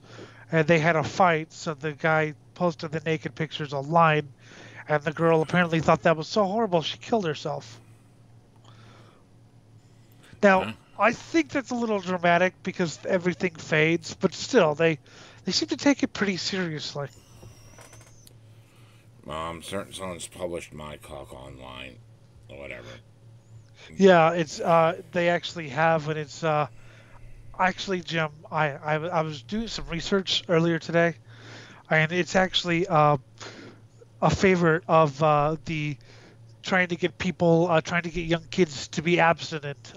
and they had a fight. So the guy posted the naked pictures online, and the girl apparently thought that was so horrible she killed herself. Now,
Huh?
I think that's a little dramatic because everything fades, but still, they seem to take it pretty seriously.
Certain someone's published my cock online, or whatever.
Yeah, it's they actually have, and it's actually, Jim. I was doing some research earlier today, and it's actually a favor of the trying to get people trying to get young kids to be abstinent.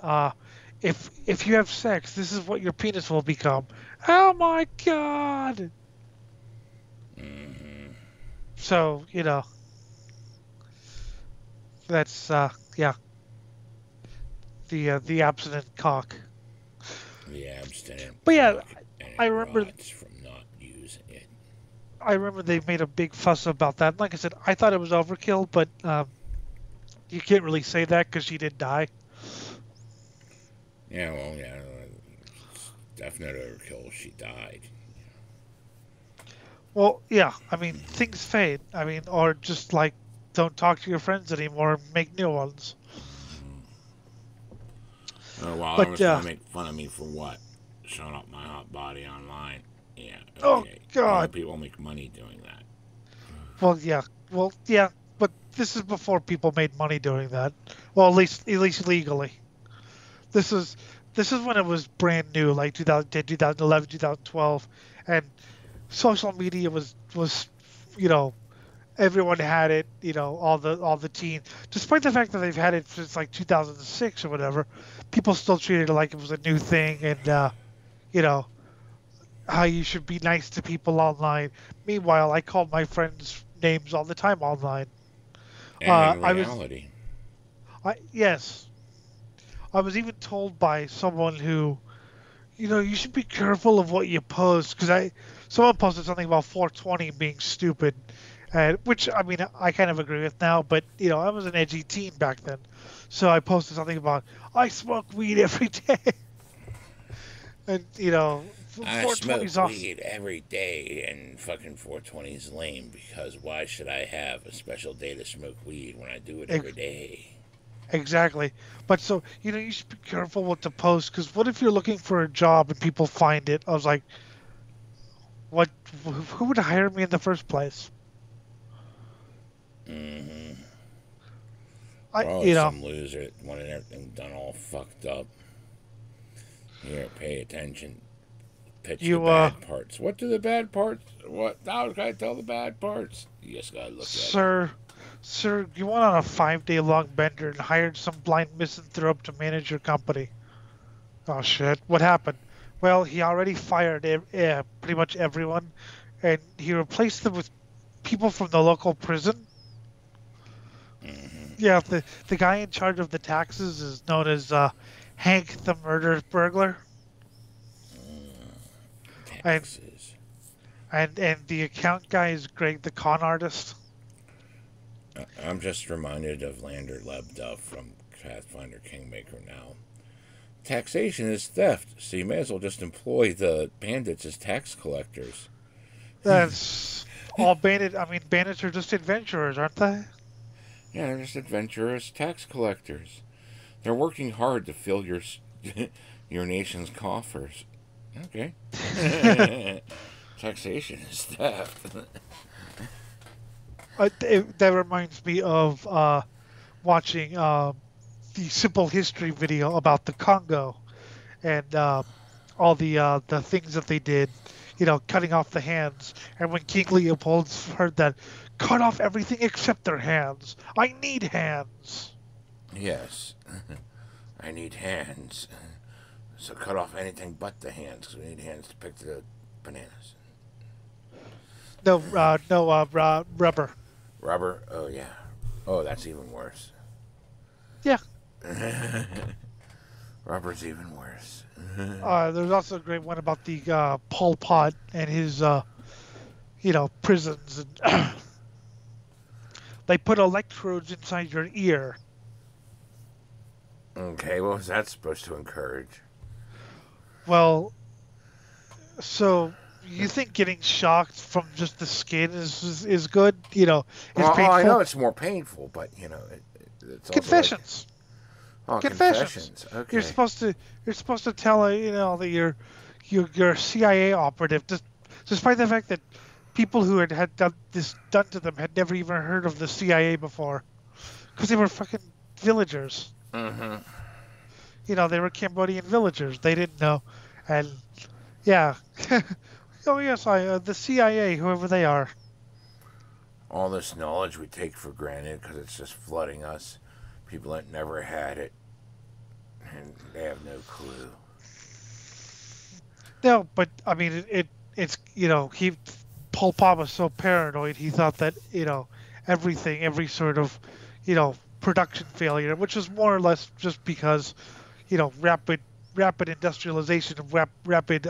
If you have sex, this is what your penis will become. Oh my God! So that's yeah, the abstinent cock.
The abstinent
But yeah,
cock, and it
I remember
rots from not using it.
I remember they made a big fuss about that. Like I said, I thought it was overkill, but you can't really say that because she did die.
Yeah, well, yeah, it's definite overkill. She died.
Well, yeah, I mean, things fade. I mean, or just like don't talk to your friends anymore, make new ones.
Oh, well, I
But
was going to make fun of me for what? Showing up my hot body online. Yeah,
oh
okay.
God,
People make money doing that.
well, yeah, but this is before people made money doing that. Well, at least legally. This is this is when it was brand new, like 2010, 2011, 2012, and social media was you know everyone had it, all the teens. Despite the fact that they've had it since like 2006 or whatever, people still treated it like it was a new thing, and you know how you should be nice to people online. Meanwhile, I called my friends names all the time online.
And in
I was,
reality,
yes, I was even told by someone who, you should be careful of what you post because someone posted something about 420 being stupid, which I mean I kind of agree with now, but I was an edgy teen back then, so I posted something about I smoke weed every day, and
I
420
smoke
off.
weed every day, and fucking 420 is lame because why should I have a special day to smoke weed when I do it every day?
Exactly. But so, you should be careful what to post because what if you're looking for a job and people find it? I was like, what? Who would hire me in the first place?
Mm-hmm.
I,
Probably
you know,
some loser that wanted everything done all fucked up. Here, pay attention. Pitch the
you,
bad parts. What do the bad parts? What? How can I tell the bad parts? You just gotta look at it.
sir, you went on a 5-day long bender and hired some blind misanthrope to manage your company. Oh shit! What happened? Well, he already fired pretty much everyone, and he replaced them with people from the local prison.
Mm-hmm.
Yeah, the guy in charge of the taxes is known as Hank the Murder Burglar, and
Taxes.
and the account guy is Greg the Con Artist.
I'm just reminded of Lander Lebduff from Pathfinder Kingmaker now. Taxation is theft, so you may as well just employ the bandits as tax collectors.
That's all bandit. I mean, bandits are just adventurers, aren't they?
Yeah, they're just adventurous tax collectors. They're working hard to fill your your nation's coffers. Okay. Taxation is theft.
That reminds me of watching the simple history video about the Congo and all the things that they did, cutting off the hands. And when King Leopold heard that, cut off everything except their hands. I need hands.
Yes. I need hands. So cut off anything but the hands, because we need hands to pick the bananas.
No, rubber.
Rubber? Oh, yeah. Oh, that's even worse.
Yeah.
Rubber's even worse.
There's also a great one about the Pol Pot and his, prisons. And they put electrodes inside your ear.
Okay, what was that supposed to encourage?
Well, so you think getting shocked from just the skin is good? Is painful.
I know it's more painful, but it's also
Confessions.
Like,
Confessions.
Okay.
You're supposed to tell that you're a CIA operative, despite the fact that people who had done to them had never even heard of the CIA before, because they were fucking villagers.
Mm-hmm.
They were Cambodian villagers. They didn't know, and yeah. Oh yes, the CIA, whoever they are.
All this knowledge we take for granted because it's just flooding us. People that never had it, and they have no clue.
No, but I mean, it's Pol Pot was so paranoid. He thought that every sort of production failure, which was more or less just because rapid industrialization and rapid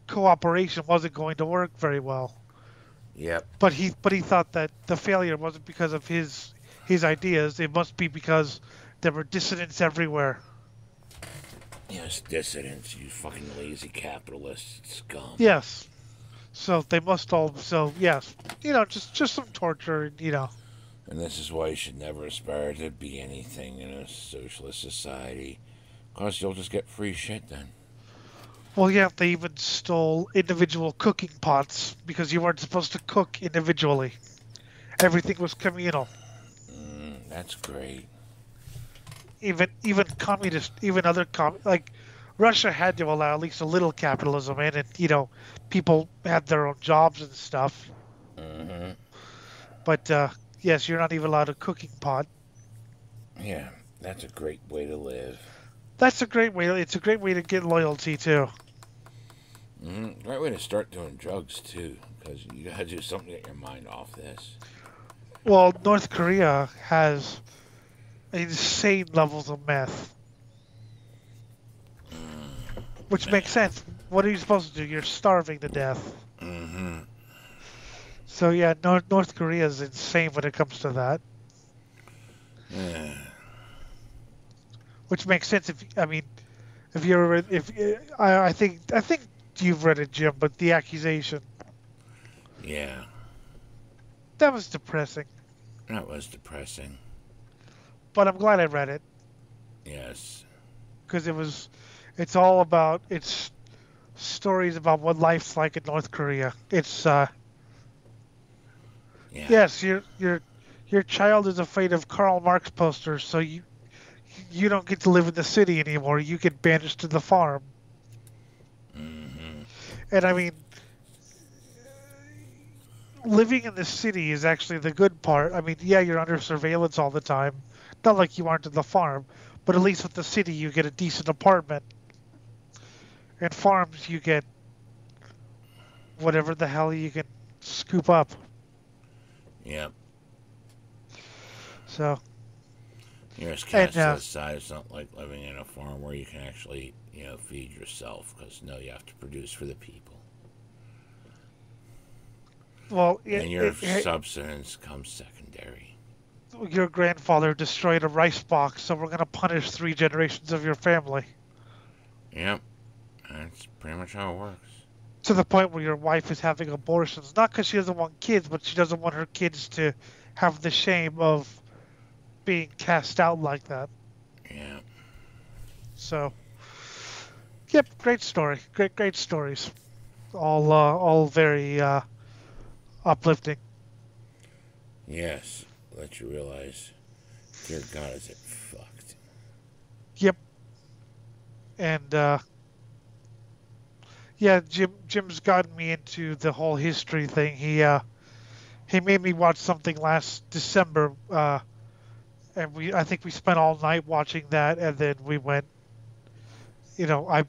cooperation wasn't going to work very well.
Yep.
But he thought that the failure wasn't because of his ideas. It must be because there were dissidents everywhere.
Yes, dissidents, you fucking lazy capitalist scum.
Yes. So they must all. So yes, just some torture.
And this is why you should never aspire to be anything in a socialist society, because you'll just get free shit then.
Well, yeah, they even stole individual cooking pots because you weren't supposed to cook individually. Everything was communal.
That's great.
Even other like Russia had to allow at least a little capitalism in, and people had their own jobs and stuff.
Mm-hmm.
But yes, you're not even allowed a cooking pot.
Yeah, that's a great way to live.
That's a great way. It's a great way to get loyalty too.
Great way to start doing drugs too, because you gotta do something to get your mind off this.
Well, North Korea has insane levels of meth, which makes sense. What are you supposed to do? You're starving to death.
Mm-hmm.
So yeah, North Korea is insane when it comes to that.
Yeah.
Which makes sense I think you've read it, Jim, but the accusation.
Yeah.
That was depressing.
That was depressing.
But I'm glad I read it.
Yes.
Because it's stories about what life's like in North Korea. It's
Yeah.
Yes, your child is afraid of Karl Marx posters, so you don't get to live in the city anymore. You get banished to the farm.
Mm-hmm.
And I mean, living in the city is actually the good part. I mean, yeah, you're under surveillance all the time. Not like you aren't in the farm, but at least with the city, you get a decent apartment. And farms, you get whatever the hell you can scoop up.
Yep.
So.
Yes, capitalist side. It's not like living in a farm where you can actually, feed yourself. Because you have to produce for the people.
Well,
and your subsistence comes secondary.
Your grandfather destroyed a rice box, so we're going to punish 3 generations of your family.
Yep. That's pretty much how it works.
To the point where your wife is having abortions. Not because she doesn't want kids, but she doesn't want her kids to have the shame of being cast out like that.
Yeah.
So, yep, great story. Great stories. All very uplifting.
Yes, let you realize, dear God, is it fucked?
Yep. And yeah, Jim's gotten me into the whole history thing. He made me watch something last December, and I think we spent all night watching that, and then we went. I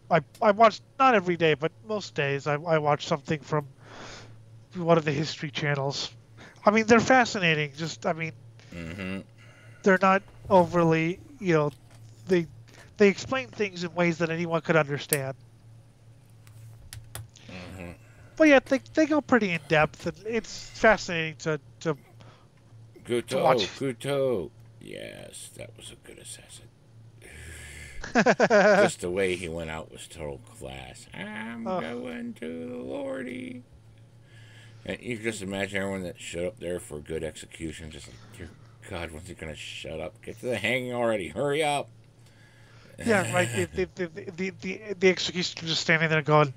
watched not every day, but most days I watch something from one of the history channels. I mean, they're fascinating.
Mm-hmm.
They're not overly, they they explain things in ways that anyone could understand.
Mm-hmm.
But yeah, they go pretty in depth, and it's fascinating to
Guto,
watch.
Guto. Yes, that was a good assassin. Just the way he went out was total class. I'm going to the Lordy. And you can just imagine everyone that showed up there for good execution, just like, dear God, when's he gonna shut up? Get to the hanging already! Hurry up!
Yeah, right. The executioner just standing there going,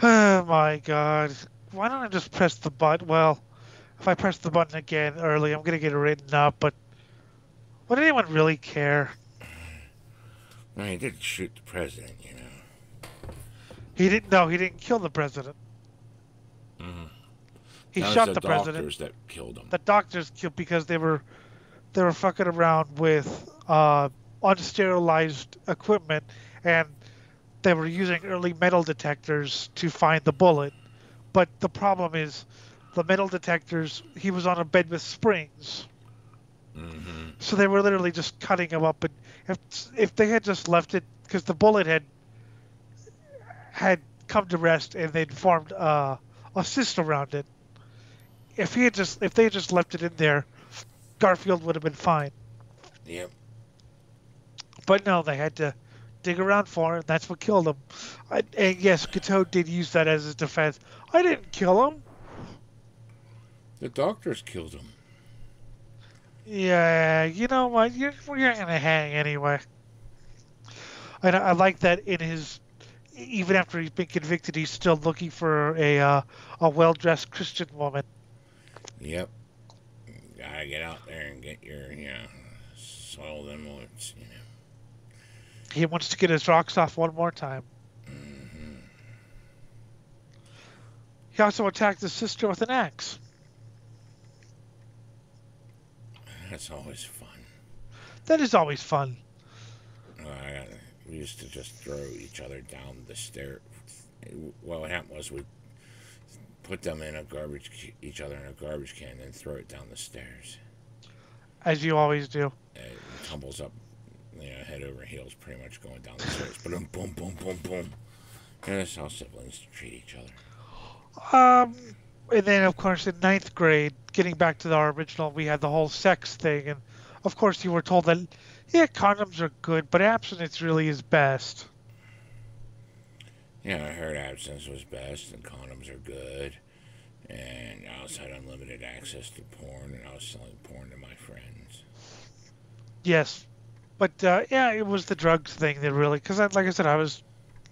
"Oh my God, why don't I just press the button?" Well, if I press the button again early, I'm gonna get written up. But would anyone really care?
No, he didn't shoot the president, you know.
He didn't. No, he didn't kill the president.
Mm-hmm.
He
That was
shot
the
the president.
doctors that killed him.
The doctors killed because they were fucking around with unsterilized equipment, and they were using early metal detectors to find the bullet. But the problem is, the metal detectors. He was on a bed with springs,
Mm-hmm.
so they were literally just cutting him up. And if they had just left it, because the bullet had come to rest and they'd formed a cyst around it. If they had just left it in there, Garfield would have been fine.
Yep.
But no, they had to dig around for it, and that's what killed him. And yes, Gateau did use that as his defense. I didn't kill him.
The doctors killed him.
Yeah, you know what? You're gonna hang anyway. And I like that in his, even after he's been convicted, he's still looking for a well-dressed Christian woman.
Yep. Gotta get out there and get your, soil them oats,
He wants to get his rocks off one more time.
Mm-hmm.
He also attacked his sister with an axe.
That's always fun.
That is always fun.
We used to just throw each other down the stair. What happened was we put them in each other in a garbage can, and then throw it down the stairs.
As you always do.
It tumbles up, head over heels, pretty much going down the stairs. Boom, boom, boom, boom, boom. And that's how siblings treat each other.
And then of course in ninth grade, getting back to our original, we had the whole sex thing, and of course you were told that, yeah, condoms are good, but abstinence really is best.
Yeah, I heard abstinence was best, and condoms are good. And I also had unlimited access to porn, and I was selling porn to my friends.
Yes, but yeah, it was the drugs thing that really, because like I said, I was,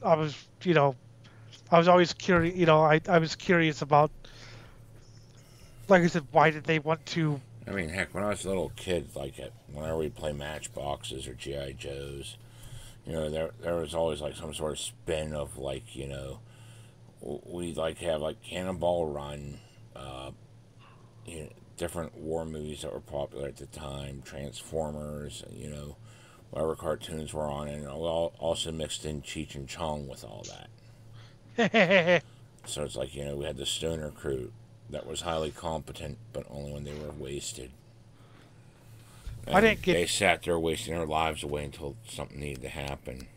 I was always curious. I was curious about, like I said, why did they want to?
I mean, heck, when I was a little kid, whenever we'd play Matchboxes or G.I. Joes, there was always some sort of spin of we'd have Cannonball Run, different war movies that were popular at the time, Transformers, whatever cartoons were on, and we also mixed in Cheech and Chong with all that. So it's we had the stoner crew that was highly competent, but only when they were wasted. And they sat there wasting their lives away until something needed to happen.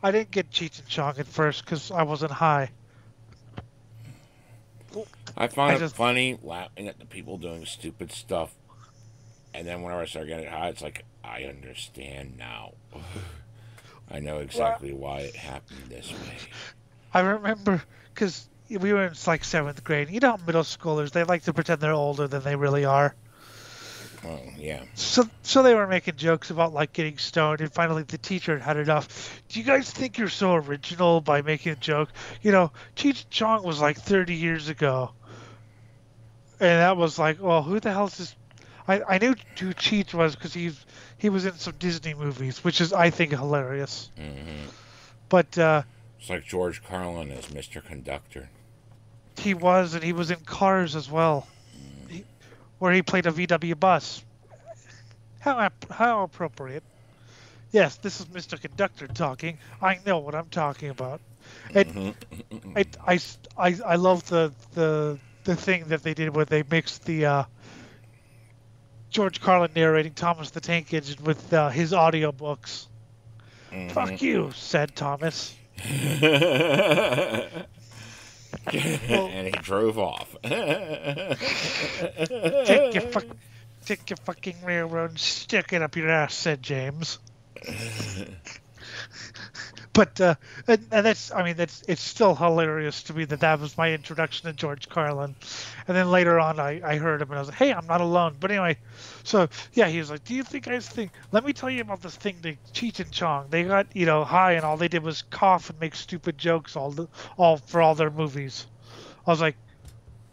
I didn't get Cheech and Chong at first because I wasn't high.
I find it funny laughing at the people doing stupid stuff, and then whenever I start getting high, it's I understand now. I know exactly why it happened this way.
I remember because we were in 7th grade. You know how middle schoolers, they like to pretend they're older than they really are.
Well, yeah.
So they were making jokes about like getting stoned, and finally the teacher had enough. Do you guys think you're so original by making a joke? Cheech and Chong was like 30 years ago, and that was like, well, who the hell's this? I knew who Cheech was because he was in some Disney movies, which is I think hilarious.
Mm-hmm.
But
It's like George Carlin as Mr. Conductor.
he was, and he was in Cars as well, where he played a VW bus. How appropriate. Yes, this is Mr. Conductor talking. I know what I'm talking about. And I love the thing that they did where they mixed the George Carlin narrating Thomas the Tank Engine with his audiobooks.
Mm-hmm.
Fuck you, said Thomas.
And he drove off.
Take your fucking railroad and stick it up your ass, said James. But and that's it's still hilarious to me that was my introduction to George Carlin, and then later on I heard him and I was like, hey, I'm not alone. But anyway, so yeah, he was like, do you think let me tell you about this thing, the Cheech and Chong. They got high and all they did was cough and make stupid jokes all for all their movies. I was like,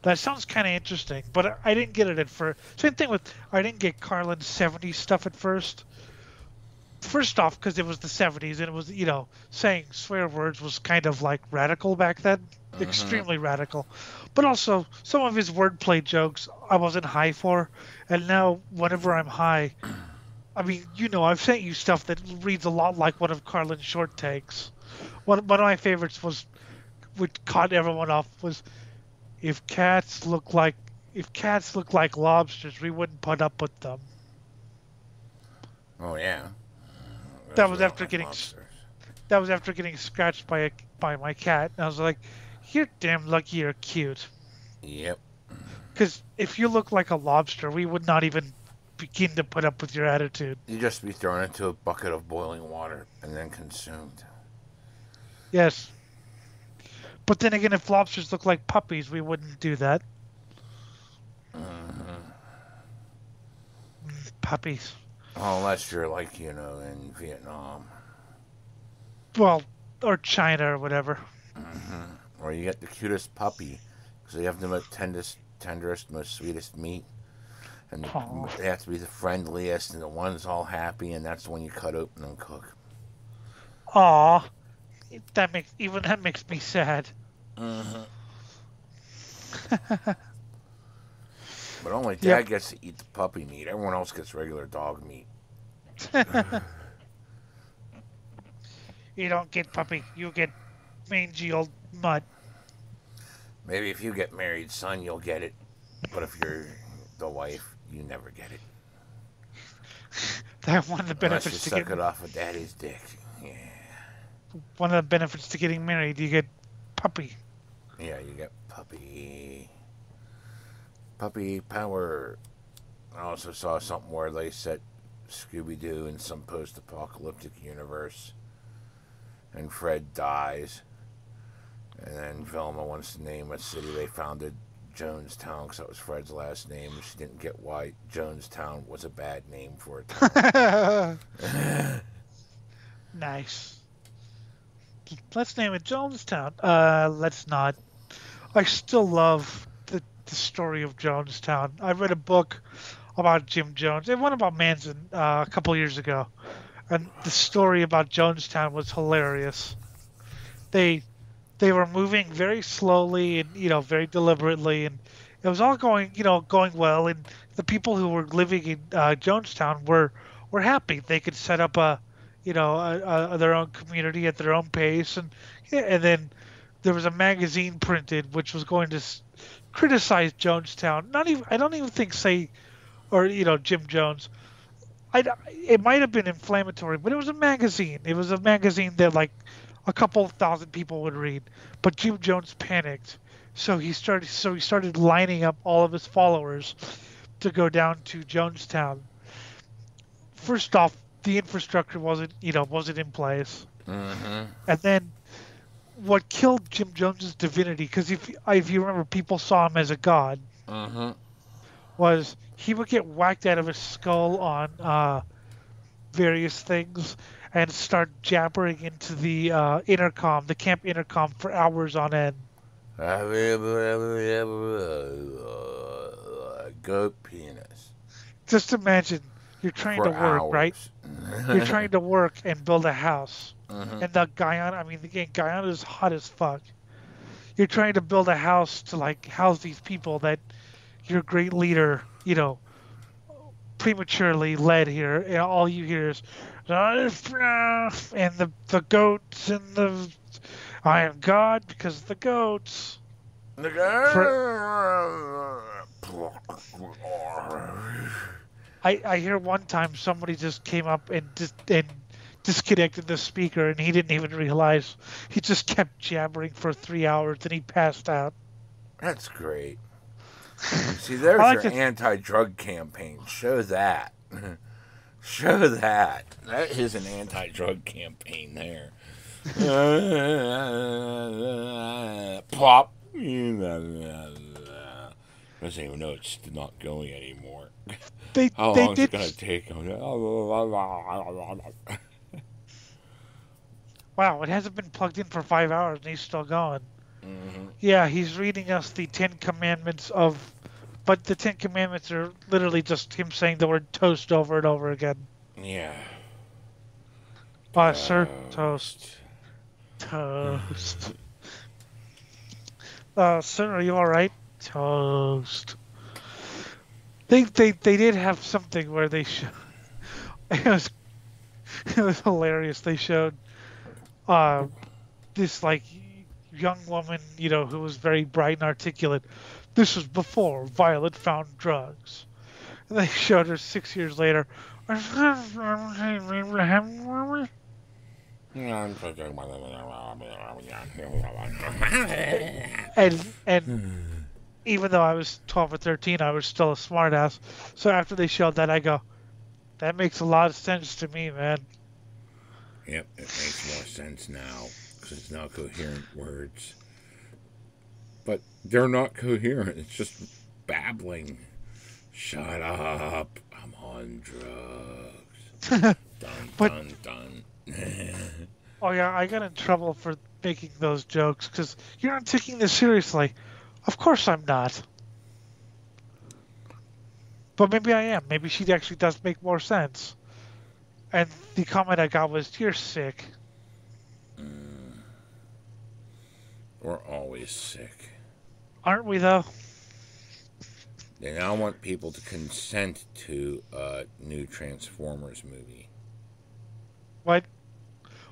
that sounds kind of interesting, but I didn't get it at first. Same thing with I didn't get Carlin's 70s stuff at first. First off, because it was the 70s and it was, saying swear words was kind of like radical back then, extremely radical. But also, some of his wordplay jokes I wasn't high for, and now whenever I'm high, I've sent you stuff that reads a lot like one of Carlin's short takes. One of my favorites was, which caught everyone off, was if cats look like lobsters, we wouldn't put up with them.
Oh yeah.
That was after getting scratched by my cat. And I was like, "You're damn lucky you're cute."
Yep.
Because if you look like a lobster, we would not even begin to put up with your attitude.
You'd just be thrown into a bucket of boiling water and then consumed.
Yes. But then again, if lobsters look like puppies, we wouldn't do that. Puppies.
Unless you're like, in Vietnam.
Well, or China or whatever.
Or you get the cutest puppy because they have the most tenderest, most sweetest meat. And they have to be the friendliest and the one's all happy, and that's when you cut open and cook.
Aw. That makes me sad.
But only Dad gets to eat the puppy meat. Everyone else gets regular dog meat.
You don't get puppy. You get mangy old mutt.
Maybe if you get married, son, you'll get it. But if you're the wife, you never get it.
That one of the benefits
Unless you suck it off of Daddy's dick. Yeah.
One of the benefits to getting married, you get puppy.
Yeah, you get puppy. Puppy power. I also saw something where they set Scooby-Doo in some post-apocalyptic universe. And Fred dies. And then Velma wants to name a city they founded Jonestown because that was Fred's last name. She didn't get why Jonestown was a bad name for a town.
Nice. Let's name it Jonestown. Let's not. I still love the story of Jonestown. I read a book about Jim Jones. It one about Manson a couple years ago. And the story about Jonestown was hilarious. They were moving very slowly and very deliberately, and it was all going well. And the people who were living in Jonestown were happy. They could set up their own community at their own pace, and then there was a magazine printed which was going to criticize Jonestown. I don't even think Jim Jones. It might have been inflammatory, but it was a magazine. It was a magazine that like a couple thousand people would read. But Jim Jones panicked, so he started lining up all of his followers to go down to Jonestown. First off, the infrastructure wasn't in place, and then what killed Jim Jones's divinity? Because if you remember, people saw him as a god. was he would get whacked out of his skull on various things and start jabbering into the intercom, the camp intercom, for hours on end.
Goat penis.
Just imagine you're trying
For
to work, right?
hours.
You're trying to work and build a house.
Mhm.
And the Guyana, I mean, again, Guyana is hot as fuck. You're trying to build a house to like house these people that your great leader, prematurely led here, and all you hear is and the goats and the I am God because of the goats. I hear one time somebody just came up and disconnected the speaker, and he didn't even realize. He just kept jabbering for 3 hours, and he passed out.
That's great. See, there's
like
your anti-drug campaign. Show that. Show that. That is an anti-drug campaign there. Plop. Doesn't even know it's not going anymore. How long is it going to take?
Wow, it hasn't been plugged in for 5 hours, and he's still going.
Mm-hmm.
Yeah, he's reading us the 10 Commandments but the 10 Commandments are literally just him saying the word toast over and over again.
Yeah.
Sir, toast. Toast. Sir, are you alright? Toast. They did have something where they showed. It was hilarious. They showed this like young woman, who was very bright and articulate. This was before Violet found drugs. And they showed her 6 years later. And even though I was 12 or 13, I was still a smartass. So after they showed that, I go, that makes a lot of sense to me, man.
Yep, it makes more sense now because it's now coherent words. But they're not coherent. It's just babbling. Shut up. I'm on drugs. Dun, dun.
Oh, yeah, I got in trouble for making those jokes because you're not taking this seriously. Of course I'm not. But maybe I am. Maybe she actually does make more sense. And the comment I got was, you're sick.
We're always sick.
Aren't we, though?
They now want people to consent to a new Transformers movie.
What?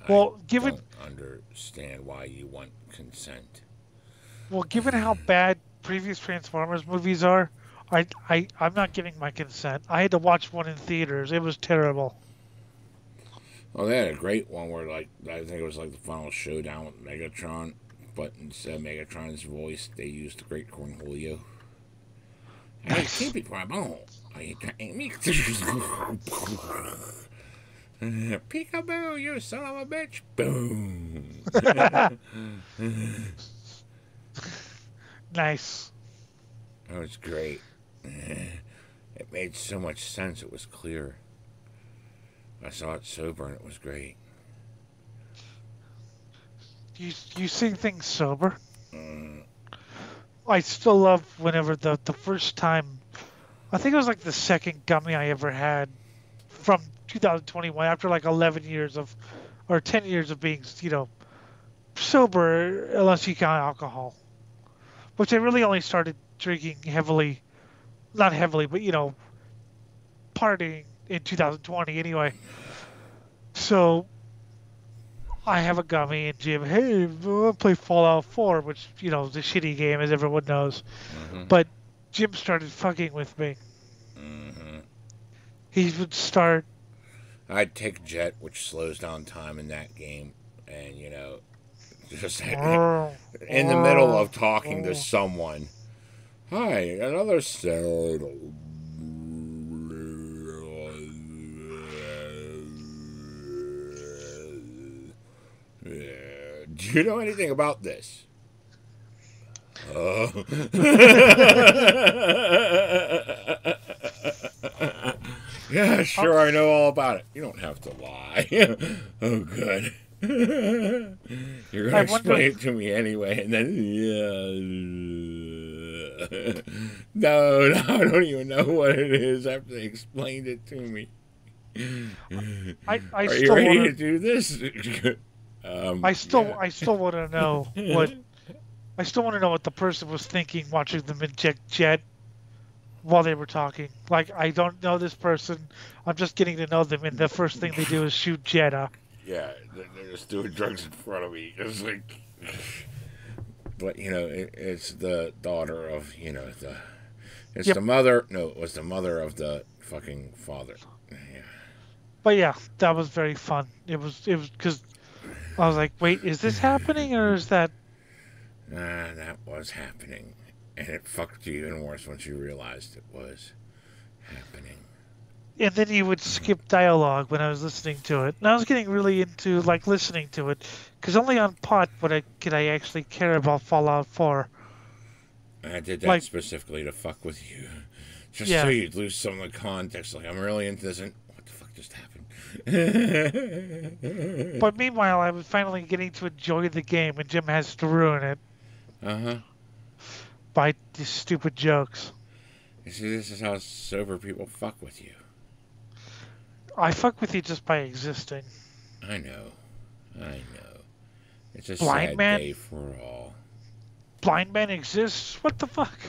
Well,
I
given...
don't understand why you want consent.
Well, given how bad previous Transformers movies are, I'm not giving my consent. I had to watch one in theaters. It was terrible.
Well, they had a great one where, like, I think it was like the final showdown with Megatron, but instead of Megatron's voice, they used the Great Cornholio. I keep it my bone. Peekaboo, you son of a bitch! Boom.
Nice.
That was great. It made so much sense. It was clear. I saw it sober, and it was great.
You see things sober? I still love whenever the first time, I think it was like the second gummy I ever had from 2021 after like 11 years of, or 10 years of being, sober unless you count alcohol. Which I really only started drinking heavily, not heavily, but partying in 2020 anyway. So I have a gummy and Jim, hey, we'll play Fallout 4, which, is a shitty game, as everyone knows.
Mm-hmm.
But Jim started fucking with me.
Mm-hmm.
He would start...
I'd take Jet, which slows down time in that game, and, just in the middle of talking to someone. Hi, another cell. Do you know anything about this? sure, I know all about it. You don't have to lie. Oh, good. You're going to explain it to me anyway, and then, yeah. No, I don't even know what it is after they explained it to me.
I
Are
still
you ready
wanna,
to do this?
I still want to know what. I still want to know what the person was thinking watching them inject jet while they were talking. Like, I don't know this person. I'm just getting to know them, and the first thing they do is shoot Jetta.
Yeah, they're just doing drugs in front of me. It's like, but it's the daughter of it's
Yep.
the mother. No, it was the mother of the fucking father. Yeah.
But yeah, that was very fun. It was because I was like, wait, is this happening or is that?
That was happening, and it fucked you even worse once you realized it was happening.
And then you would skip dialogue when I was listening to it. And I was getting really into like listening to it because only on pot could I actually care about Fallout 4.
I did that
Like,
specifically to fuck with you, just
yeah.
so you'd lose some of the context. Like, I'm really into this, and what the fuck just happened?
But meanwhile, I was finally getting to enjoy the game, and Jim has to ruin it by these stupid jokes.
You see, this is how sober people fuck with you.
I fuck with you just by existing.
I know. It's a
Blind
sad
man?
day for all.
Blind man exists? What the fuck?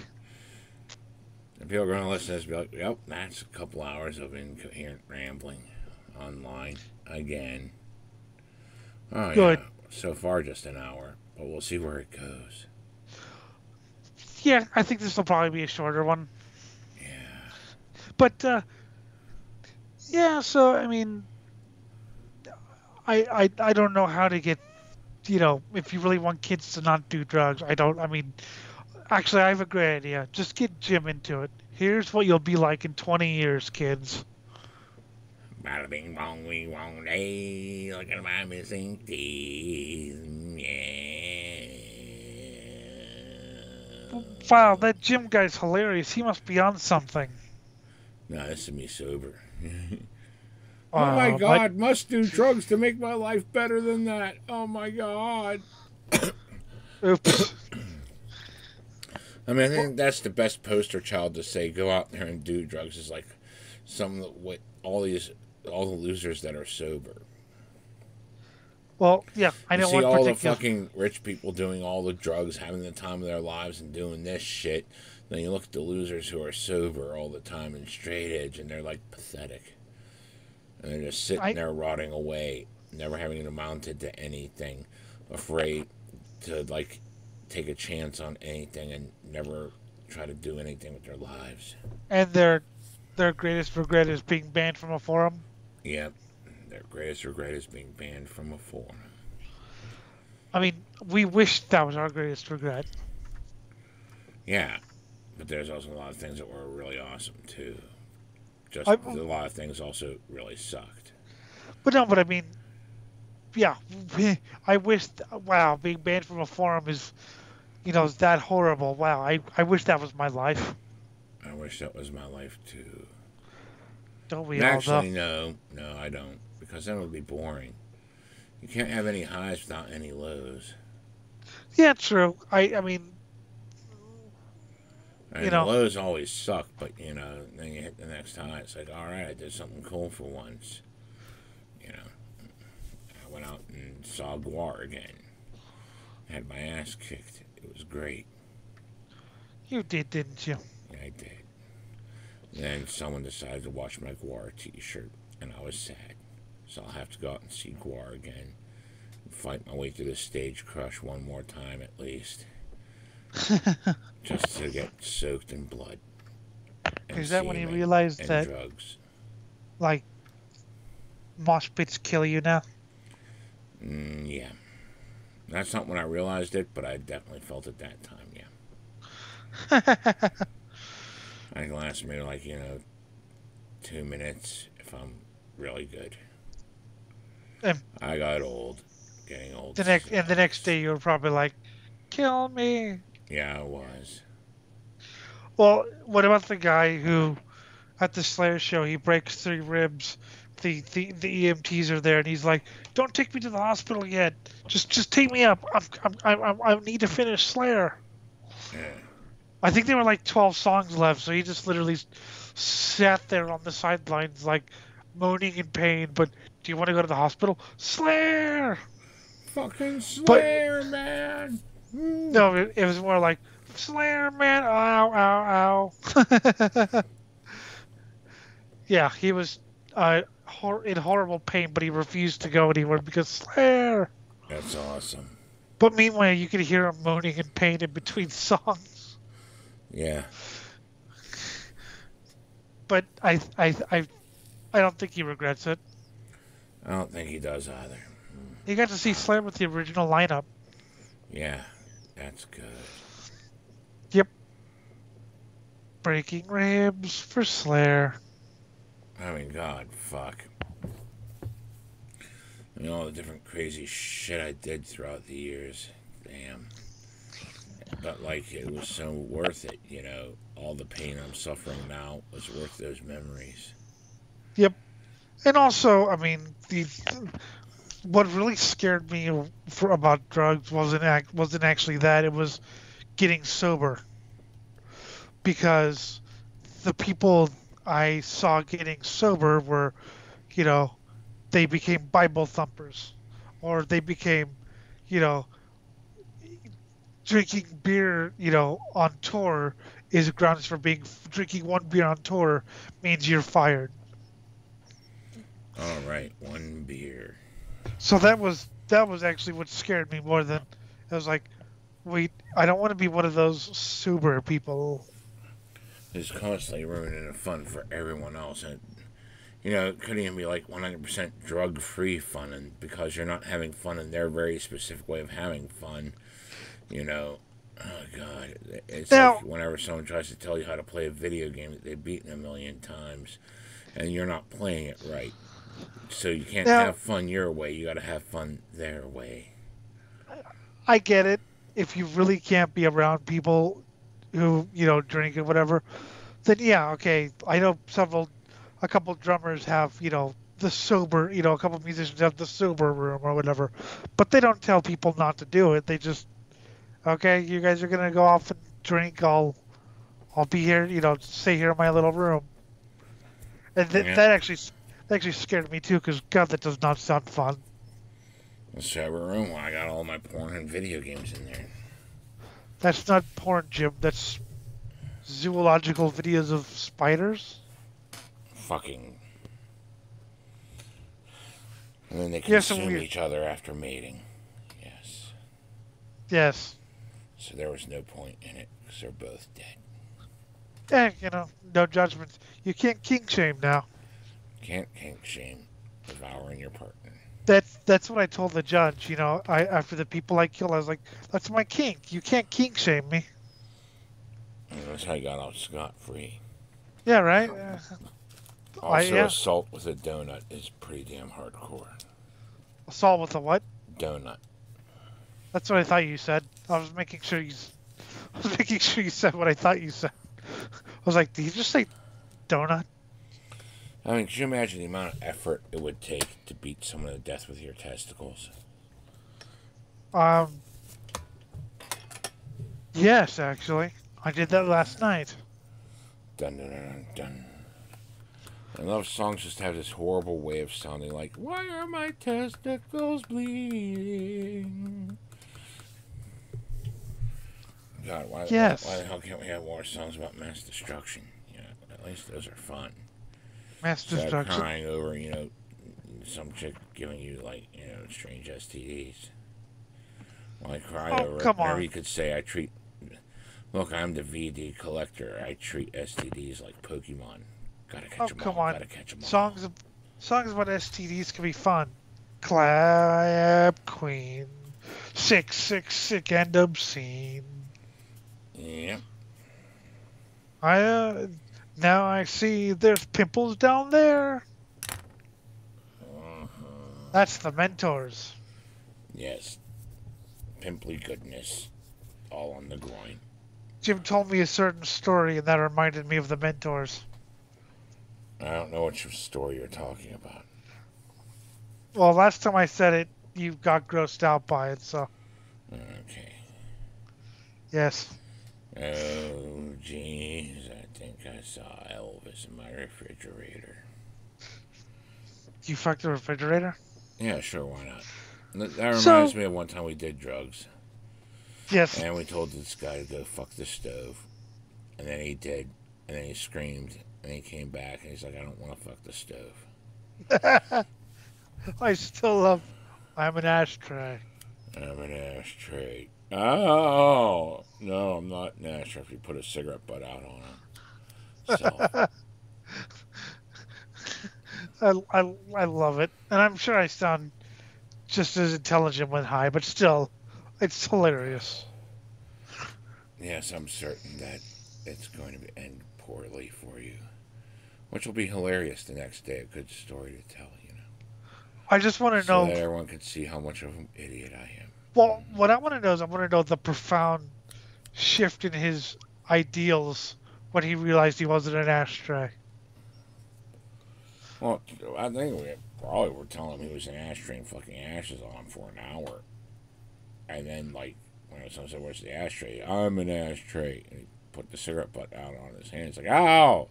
And people are going to listen to this and be like, yep, that's a couple hours of incoherent rambling online again. Oh,
Good.
yeah. So far, just an hour, but we'll see where it goes.
Yeah, I think this will probably be a shorter one.
Yeah.
But, yeah, so, I mean, I don't know how to get, if you really want kids to not do drugs, actually, I have a great idea. Just get Jim into it. Here's what you'll be like in 20 years, kids.
Bada bing bong wing wong day. Look at my missing teeth. Yeah.
Wow, that Jim guy's hilarious. He must be on something.
No, this is me sober. Oh my God, must do drugs to make my life better than that. Oh my God.
Oops.
I mean, I think that's the best poster child to say go out there and do drugs is like all the losers that are sober.
Well, yeah, I know
you see
one
all
particular.
the fucking rich people doing all the drugs, having the time of their lives, and doing this shit. Then you look at the losers who are sober all the time and straight edge, and they're like pathetic. And they're just sitting there rotting away, never having amounted to anything, afraid to like take a chance on anything and never try to do anything with their lives.
And their greatest regret is being banned from a forum.
Yep, their greatest regret is being banned from a forum.
I mean, we wish that was our greatest regret.
Yeah, but there's also a lot of things that were really awesome too. Just a lot of things also really sucked.
But I mean, yeah, I wish. Wow, being banned from a forum is that horrible. Wow, I wish that was my life.
I wish that was my life too.
Don't we
Actually,
all?
No, I don't, because then it would be boring. You can't have any highs without any lows.
Yeah, true. I mean,
the lows always suck, but then you hit the next high. It's like, all right, I did something cool for once. I went out and saw D.A.R.E again. Had my ass kicked. It was great.
You did, didn't you?
Yeah, I did. And then someone decided to watch my D.A.R.E t-shirt, and I was sad. So I'll have to go out and see D.A.R.E again. And fight my way through the stage crush one more time at least. Just to get soaked in blood.
Is that when you realized that
drugs.
Like mosh pits kill you now?
Yeah. That's not when I realized it, but I definitely felt it that time, yeah. I think it lasts maybe like, 2 minutes if I'm really good. I got old. Getting old.
The next day you were probably like, kill me.
Yeah, I was.
Well, what about the guy who at the Slayer show. He breaks 3 ribs. The EMTs are there, and he's like, "Don't take me to the hospital yet. Just take me up. I need to finish Slayer."
Yeah.
I think there were like 12 songs left, so he just literally sat there on the sidelines, like moaning in pain. But do you want to go to the hospital? Slayer!
Fucking
But
Slayer, man.
no, it was more like Slayer, man. Ow, ow, ow. Yeah, he was in horrible pain, but he refused to go anywhere because Slayer.
That's awesome.
But meanwhile, you could hear him moaning in pain in between songs.
Yeah.
But I don't think he regrets it.
I don't think he does either.
He got to see Slayer with the original lineup.
Yeah, that's good.
Yep. Breaking ribs for Slayer.
I mean, God, fuck. I mean, all the different crazy shit I did throughout the years. Damn. But, like, it was so worth it, you know. All the pain I'm suffering now was worth those memories.
Yep. And also, I mean, what really scared me about drugs wasn't actually that. It was getting sober. Because the people I saw getting sober were, you know, they became Bible thumpers, or they became, you know, drinking beer, on tour is grounds for drinking 1 beer on tour means you're fired.
All right, 1 beer.
So that was actually what scared me more than I was like, wait, I don't want to be one of those sober people.
It's constantly ruining the fun for everyone else, and it could even be like 100% drug-free fun, and because you're not having fun in their very specific way of having fun, oh God, it's
Now,
like whenever someone tries to tell you how to play a video game that they've beaten 1,000,000 times, and you're not playing it right, so you can't have fun your way. You got to have fun their way.
I get it. If you really can't be around people who drink and whatever, then yeah, okay. I know a couple drummers have the sober, a couple musicians have the sober room or whatever, but they don't tell people not to do it. They just, okay, you guys are gonna go off and drink. I'll be here, stay here in my little room. And that actually scared me too, because God, that does not sound fun.
The sober room, well, I got all my porn and video games in there.
That's not porn, Jim. That's zoological videos of spiders.
Fucking. And then they consume each other after mating. Yes.
Yes.
So there was no point in it, because they're both dead.
Yeah, no judgment. You can't kink shame now.
Can't kink shame devouring your partner.
That's what I told the judge. After the people I killed, I was like, "That's my kink. You can't kink shame me."
And that's how I got out scot-free.
Yeah, right.
Also, assault with a donut is pretty damn hardcore.
Assault with a what?
Donut.
That's what I thought you said. I was making sure you said what I thought you said. I was like, did you just say donut?
I mean, could you imagine the amount of effort it would take to beat someone to death with your testicles?
Yes, actually. I did that last night.
Dun dun dun dun. I love songs just have this horrible way of sounding like, why are my testicles bleeding? God, why the hell can't we have more songs about mass destruction? At least those are fun.
Mass destruction.
Crying over, some chick giving you, strange STDs. Well, I cried over it. Whenever you could say, look, I'm the VD collector. I treat STDs like Pokemon. Gotta catch them all. Gotta catch them all.
Songs about STDs can be fun. Clap Queen. Sick and obscene.
Yeah.
Now I see there's pimples down there. That's the Mentors.
Yes. Pimply goodness. All on the groin.
Jim told me a certain story, and that reminded me of the Mentors.
I don't know which story you're talking about.
Well, last time I said it, you got grossed out by it, so.
Okay.
Yes.
Oh, jeez. I think I saw Elvis in my refrigerator.
You fucked the refrigerator?
Yeah, sure, why not? That reminds
So,
me of one time we did drugs.
yes.
And we told this guy to go fuck the stove. And then he did. And then he screamed. And he came back and he's like, I don't want to fuck the stove.
I still love I'm an ashtray.
I'm an ashtray. Oh! No, I'm not an ashtray if you put a cigarette butt out on it. So.
I love it. And I'm sure I sound just as intelligent when high, but still, it's hilarious.
Yes, I'm certain that it's going to end poorly for you. Which will be hilarious the next day. A good story to tell, you know.
I just want to
So
know.
that everyone can see how much of an idiot I am.
Well, what I want to know is I want to know the profound shift in his ideals when he realized he wasn't an ashtray.
Well, I think we probably were telling him he was an ashtray and fucking ashes on him for an hour. And then, like, when someone said, where's the ashtray? I'm an ashtray. And he put the cigarette butt out on his hand. He's like, ow!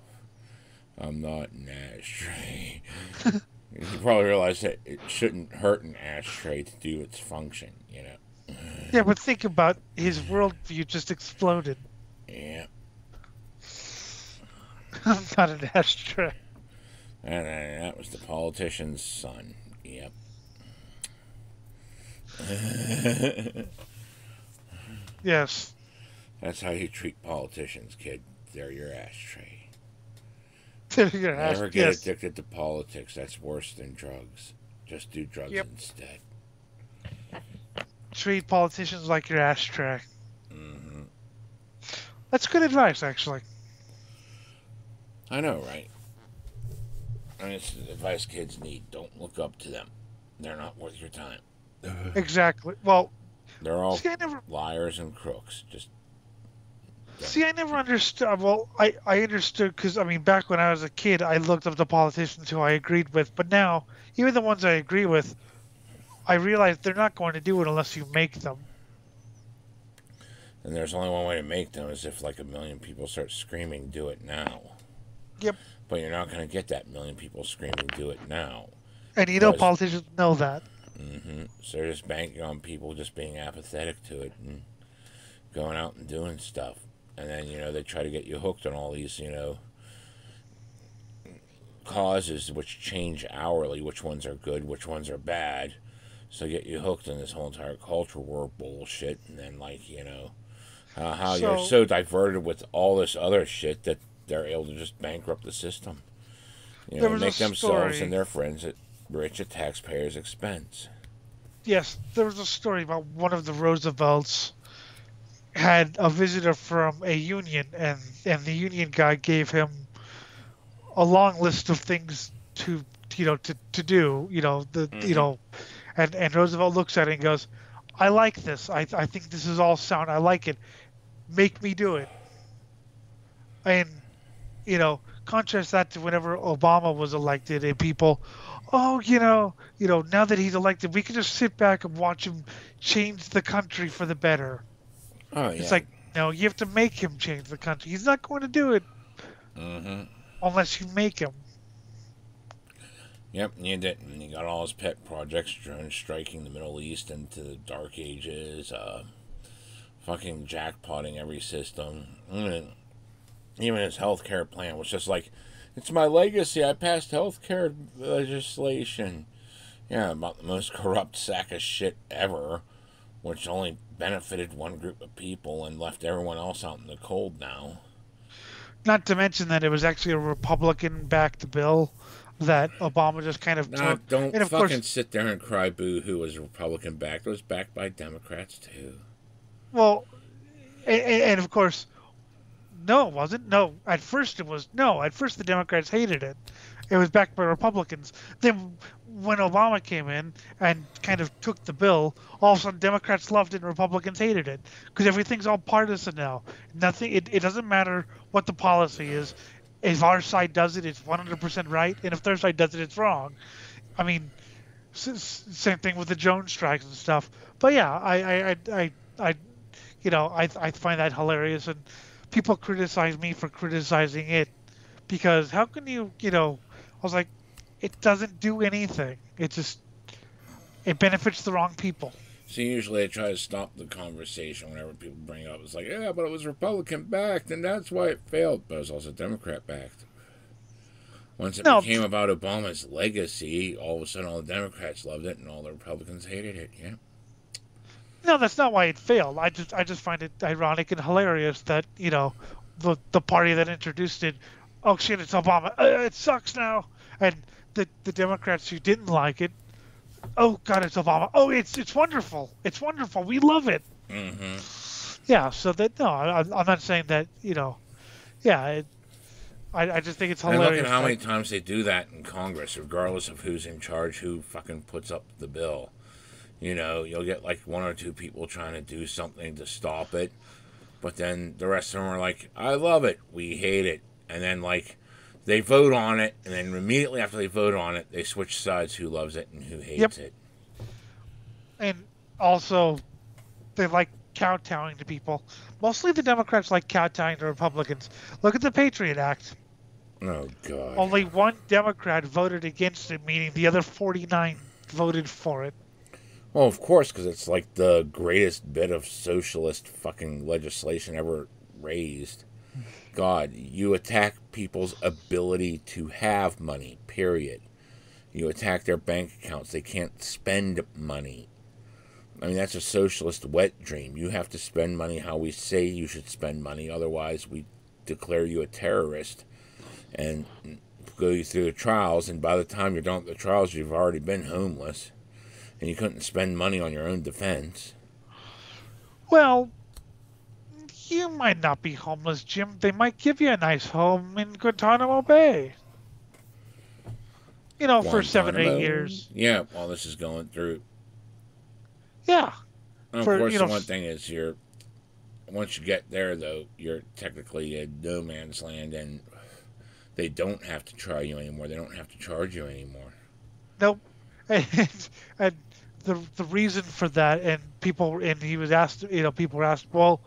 I'm not an ashtray. He probably realized that it shouldn't hurt an ashtray to do its function, you know.
Yeah, but think about his worldview just exploded.
Yeah.
I'm not an ashtray.
And that was the politician's son. Yep.
Yes.
That's how you treat politicians, kid. They're your ashtray.
Never
get addicted to politics. That's worse than drugs. Just do drugs instead.
Treat politicians like your ashtray.
Mm-hmm.
That's good advice, actually.
I know, right? I mean, it's the advice kids need. Don't look up to them. They're not worth your time.
Exactly. Well,
they're all liars and crooks. Just
I never understood. Well, I understood because, I mean, back when I was a kid, I looked up the politicians who I agreed with. But now, even the ones I agree with, I realize they're not going to do it unless you make them.
And there's only one way to make them is if, like, 1 million people start screaming, do it now.
Yep.
But you're not going to get that 1 million people screaming, do it now.
And you know politicians know that.
Mm-hmm. So they're just banking on people just being apathetic to it and going out and doing stuff. And then, you know, they try to get you hooked on all these, you know, causes which change hourly, which ones are good, which ones are bad. So get you hooked on this whole entire culture war bullshit. And then, like, you know, how you're so diverted with all this other shit that they're able to just bankrupt the system. You know, make themselves and their friends rich at taxpayers' expense.
Yes, there was a story about one of the Roosevelts had a visitor from a union, and the union guy gave him a long list of things to do, and Roosevelt looks at it and goes, I like this. I think this is all sound. I like it. Make me do it. And, contrast that to whenever Obama was elected and people, now that he's elected, we can just sit back and watch him change the country for the better.
Oh, yeah.
It's like, no, you have to make him change the country. He's not going to do it unless you make him.
Yep, you didn't. You got all his pet projects, drone striking the Middle East into the Dark Ages, fucking jackpotting every system. Even his healthcare plan was just like, it's my legacy. I passed healthcare legislation. Yeah, about the most corrupt sack of shit ever, which only benefited one group of people and left everyone else out in the cold now. Not
to mention that it was actually a Republican-backed bill that Obama just kind of took.
Don't fucking sit there and cry boo-hoo was Republican-backed. It was backed by Democrats, too.
Well, and of course, no, it wasn't. No, at first it was. No, at first the Democrats hated it. It was backed by Republicans. Then when Obama came in and kind of took the bill, all of a sudden Democrats loved it and Republicans hated it because everything's all partisan now. Nothing. It doesn't matter what the policy is. if our side does it, it's 100% right, and if their side does it, it's wrong. I mean, same thing with the Jones strikes and stuff. But yeah, I I find that hilarious, and people criticize me for criticizing it because how can I was like, it doesn't do anything. It benefits the wrong people.
So usually I try to stop the conversation whenever people bring it up. It's like, yeah, but it was Republican backed, and that's why it failed. But it was also Democrat backed. Once it
No,
became about Obama's legacy, all of a sudden all the Democrats loved it and all the Republicans hated it. Yeah.
no, that's not why it failed. I just find it ironic and hilarious that the party that introduced it, oh shit, it's Obama. It sucks now, and the Democrats who didn't like it, oh god, it's Obama. Oh, it's wonderful. It's wonderful. We love it.
Mm-hmm.
Yeah. So that no, I'm not saying that. Yeah. I just think it's hilarious.
And look at how many times they do that in Congress, regardless of who's in charge, who fucking puts up the bill. You'll get like one or two people trying to do something to stop it, but then the rest of them are like, I love it, we hate it. And then, like, they vote on it, and then immediately after they vote on it, they switch sides, who loves it and who hates it.
And also, they like kowtowing to people. Mostly the Democrats like kowtowing to Republicans. Look at the Patriot Act.
Oh, God.
Only one Democrat voted against it, meaning the other 49 voted for it.
Well, of course, because it's like the greatest bit of socialist fucking legislation ever raised. God, you attack people's ability to have money, period. You attack their bank accounts. They can't spend money. I mean, that's a socialist wet dream. You have to spend money how we say you should spend money. Otherwise, we declare you a terrorist and go you through the trials. And by the time you're done with the trials, you've already been homeless. And you couldn't spend money on your own defense.
Well, you might not be homeless, Jim. They might give you a nice home in Guantanamo Bay. For 7 or 8 years.
Yeah, while this is going through.
Yeah.
And of course, the one thing is once you get there, though, you're technically in no man's land, and they don't have to try you anymore. They don't have to charge you anymore.
Nope. And the reason for that, and he was asked, people were asked, well,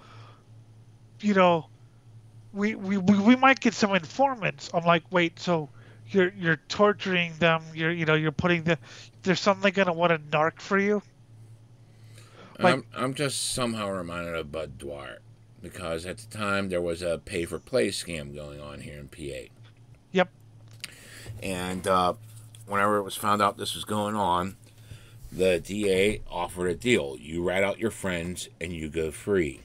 we might get some informants. I'm like, wait, so you're torturing them? You're putting there's something gonna want to narc for you? Like,
I'm just somehow reminded of Bud Dwyer, because at the time there was a pay-for-play scam going on here in PA.
Yep.
And whenever it was found out this was going on, the DA offered a deal. You rat out your friends and you go free.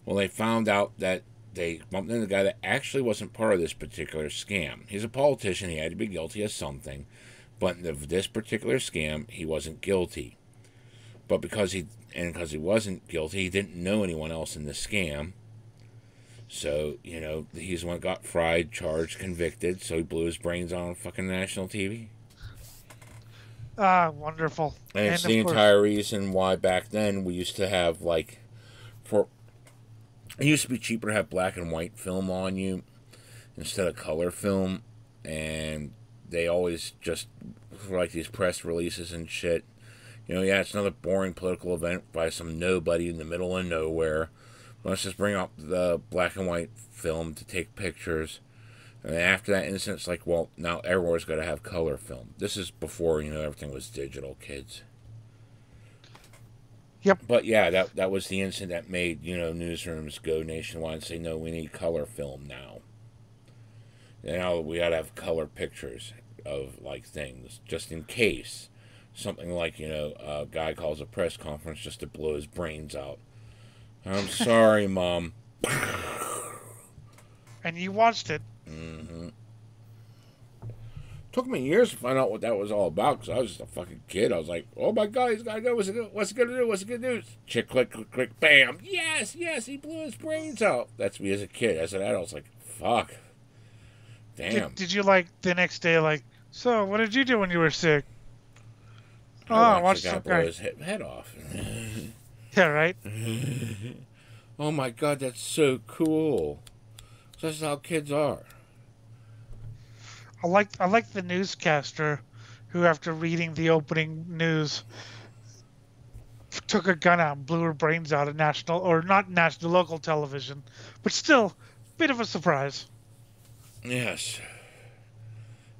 Well, they found out that they bumped into a guy that actually wasn't part of this particular scam. He's a politician. He had to be guilty of something. But in this particular scam, he wasn't guilty. But because he wasn't guilty, he didn't know anyone else in the scam. So, he's the one that got fried, charged, convicted, so he blew his brains on fucking national TV.
Wonderful.
And it's the entire reason why back then we used to have, like, it used to be cheaper to have black and white film on you instead of color film. And they always just, for like these press releases and shit, it's another boring political event by some nobody in the middle of nowhere. Let's just bring up the black and white film to take pictures. And after that incident, it's like, well, now everyone's got to have color film. This is before, everything was digital, kids.
Yep.
But yeah, that was the incident that made, newsrooms go nationwide and say, no, we need color film now. Now we got to have color pictures of, like, things, just in case. Something like, a guy calls a press conference just to blow his brains out. I'm sorry, Mom.
And you watched it.
Mm-hmm. Took me years to find out what that was all about, because I was just a fucking kid. I was like, oh my God, he's got to go. What's he going to do? What's he going to do? Chick, click, click, click, bam. Yes, he blew his brains out. That's me as a kid. As an adult, I was like, fuck. Damn.
Did you, like, the next day, like, so what did you do when you were sick?
I watched the guy blow his head off.
Yeah, right?
Oh my God, that's so cool. That's how kids are.
I like the newscaster who, after reading the opening news, took a gun out and blew her brains out at national, or not national, local television, but still, bit of a surprise.
Yes.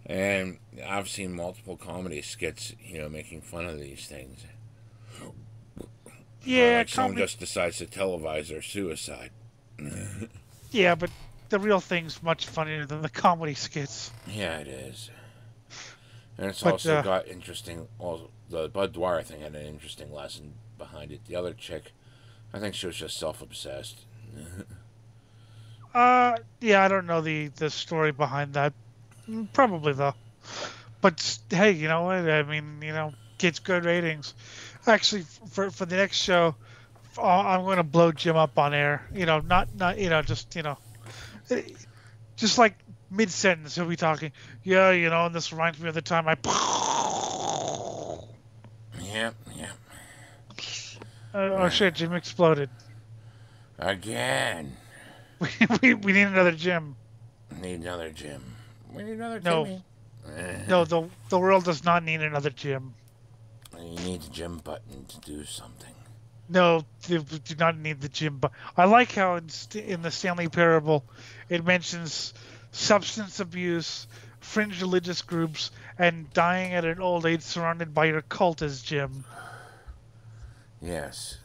And I've seen multiple comedy skits, making fun of these things. Or
Yeah,
like someone just decides to televise their suicide.
yeah, but the real thing's much funnier than the comedy skits.
Yeah, it is. And it's
But
also got interesting. Well, the Bud Dwyer thing had an interesting lesson behind it. The other chick, I think she was just self-obsessed.
yeah, I don't know the story behind that. Probably though. But hey, you know what? I mean, gets good ratings. Actually, for the next show, I'm going to blow Jim up on air. Not just like mid sentence he'll be talking. Yeah, and this reminds me of the time I.
Yep, yep.
Oh shit! Jim exploded.
Again.
We need another Jim.
Need another Jim. We need another
No.
Timmy.
No, the world does not need another Jim.
You need the Jim button to do something.
No, they do not need the Jim button. I like how in the Stanley Parable, it mentions substance abuse, fringe religious groups, and dying at an old age surrounded by your cult as Jim.
Yes.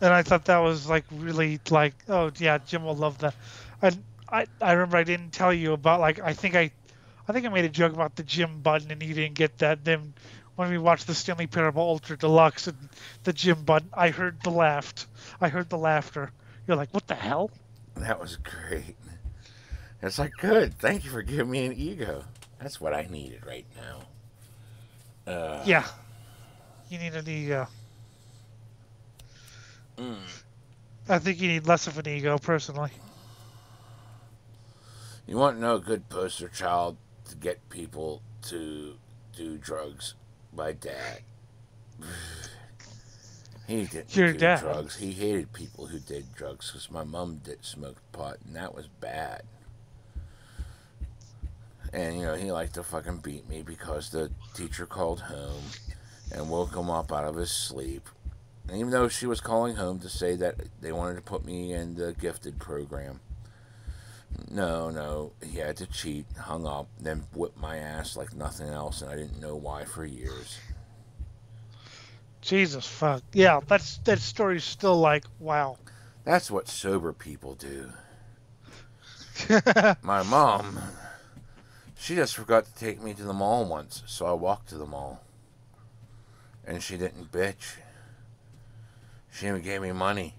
And I thought that was like really like, oh yeah, Jim will love that. And I remember I didn't tell you about like I think I made a joke about the Jim button and you didn't get that. Then when we watched the Stanley Parable Ultra Deluxe and the Jim button, I heard the laughter. You're like, what the hell?
That was great. It's like, good. Thank you for giving me an ego. That's what I needed right now.
Yeah. You need an ego. I think you need less of an ego, personally.
You want to know a good poster child to get people to do drugs? My dad. He didn't do drugs. He hated people who did drugs because my mom did smoke pot, and that was bad. And, he liked to fucking beat me because the teacher called home and woke him up out of his sleep. And even though she was calling home to say that they wanted to put me in the gifted program, no, he had to cheat, hung up, then whipped my ass like nothing else, and I didn't know why for years.
Jesus fuck. Yeah, that story's still like, wow.
That's what sober people do. My mom, she just forgot to take me to the mall once, so I walked to the mall. And she didn't bitch. She even gave me money.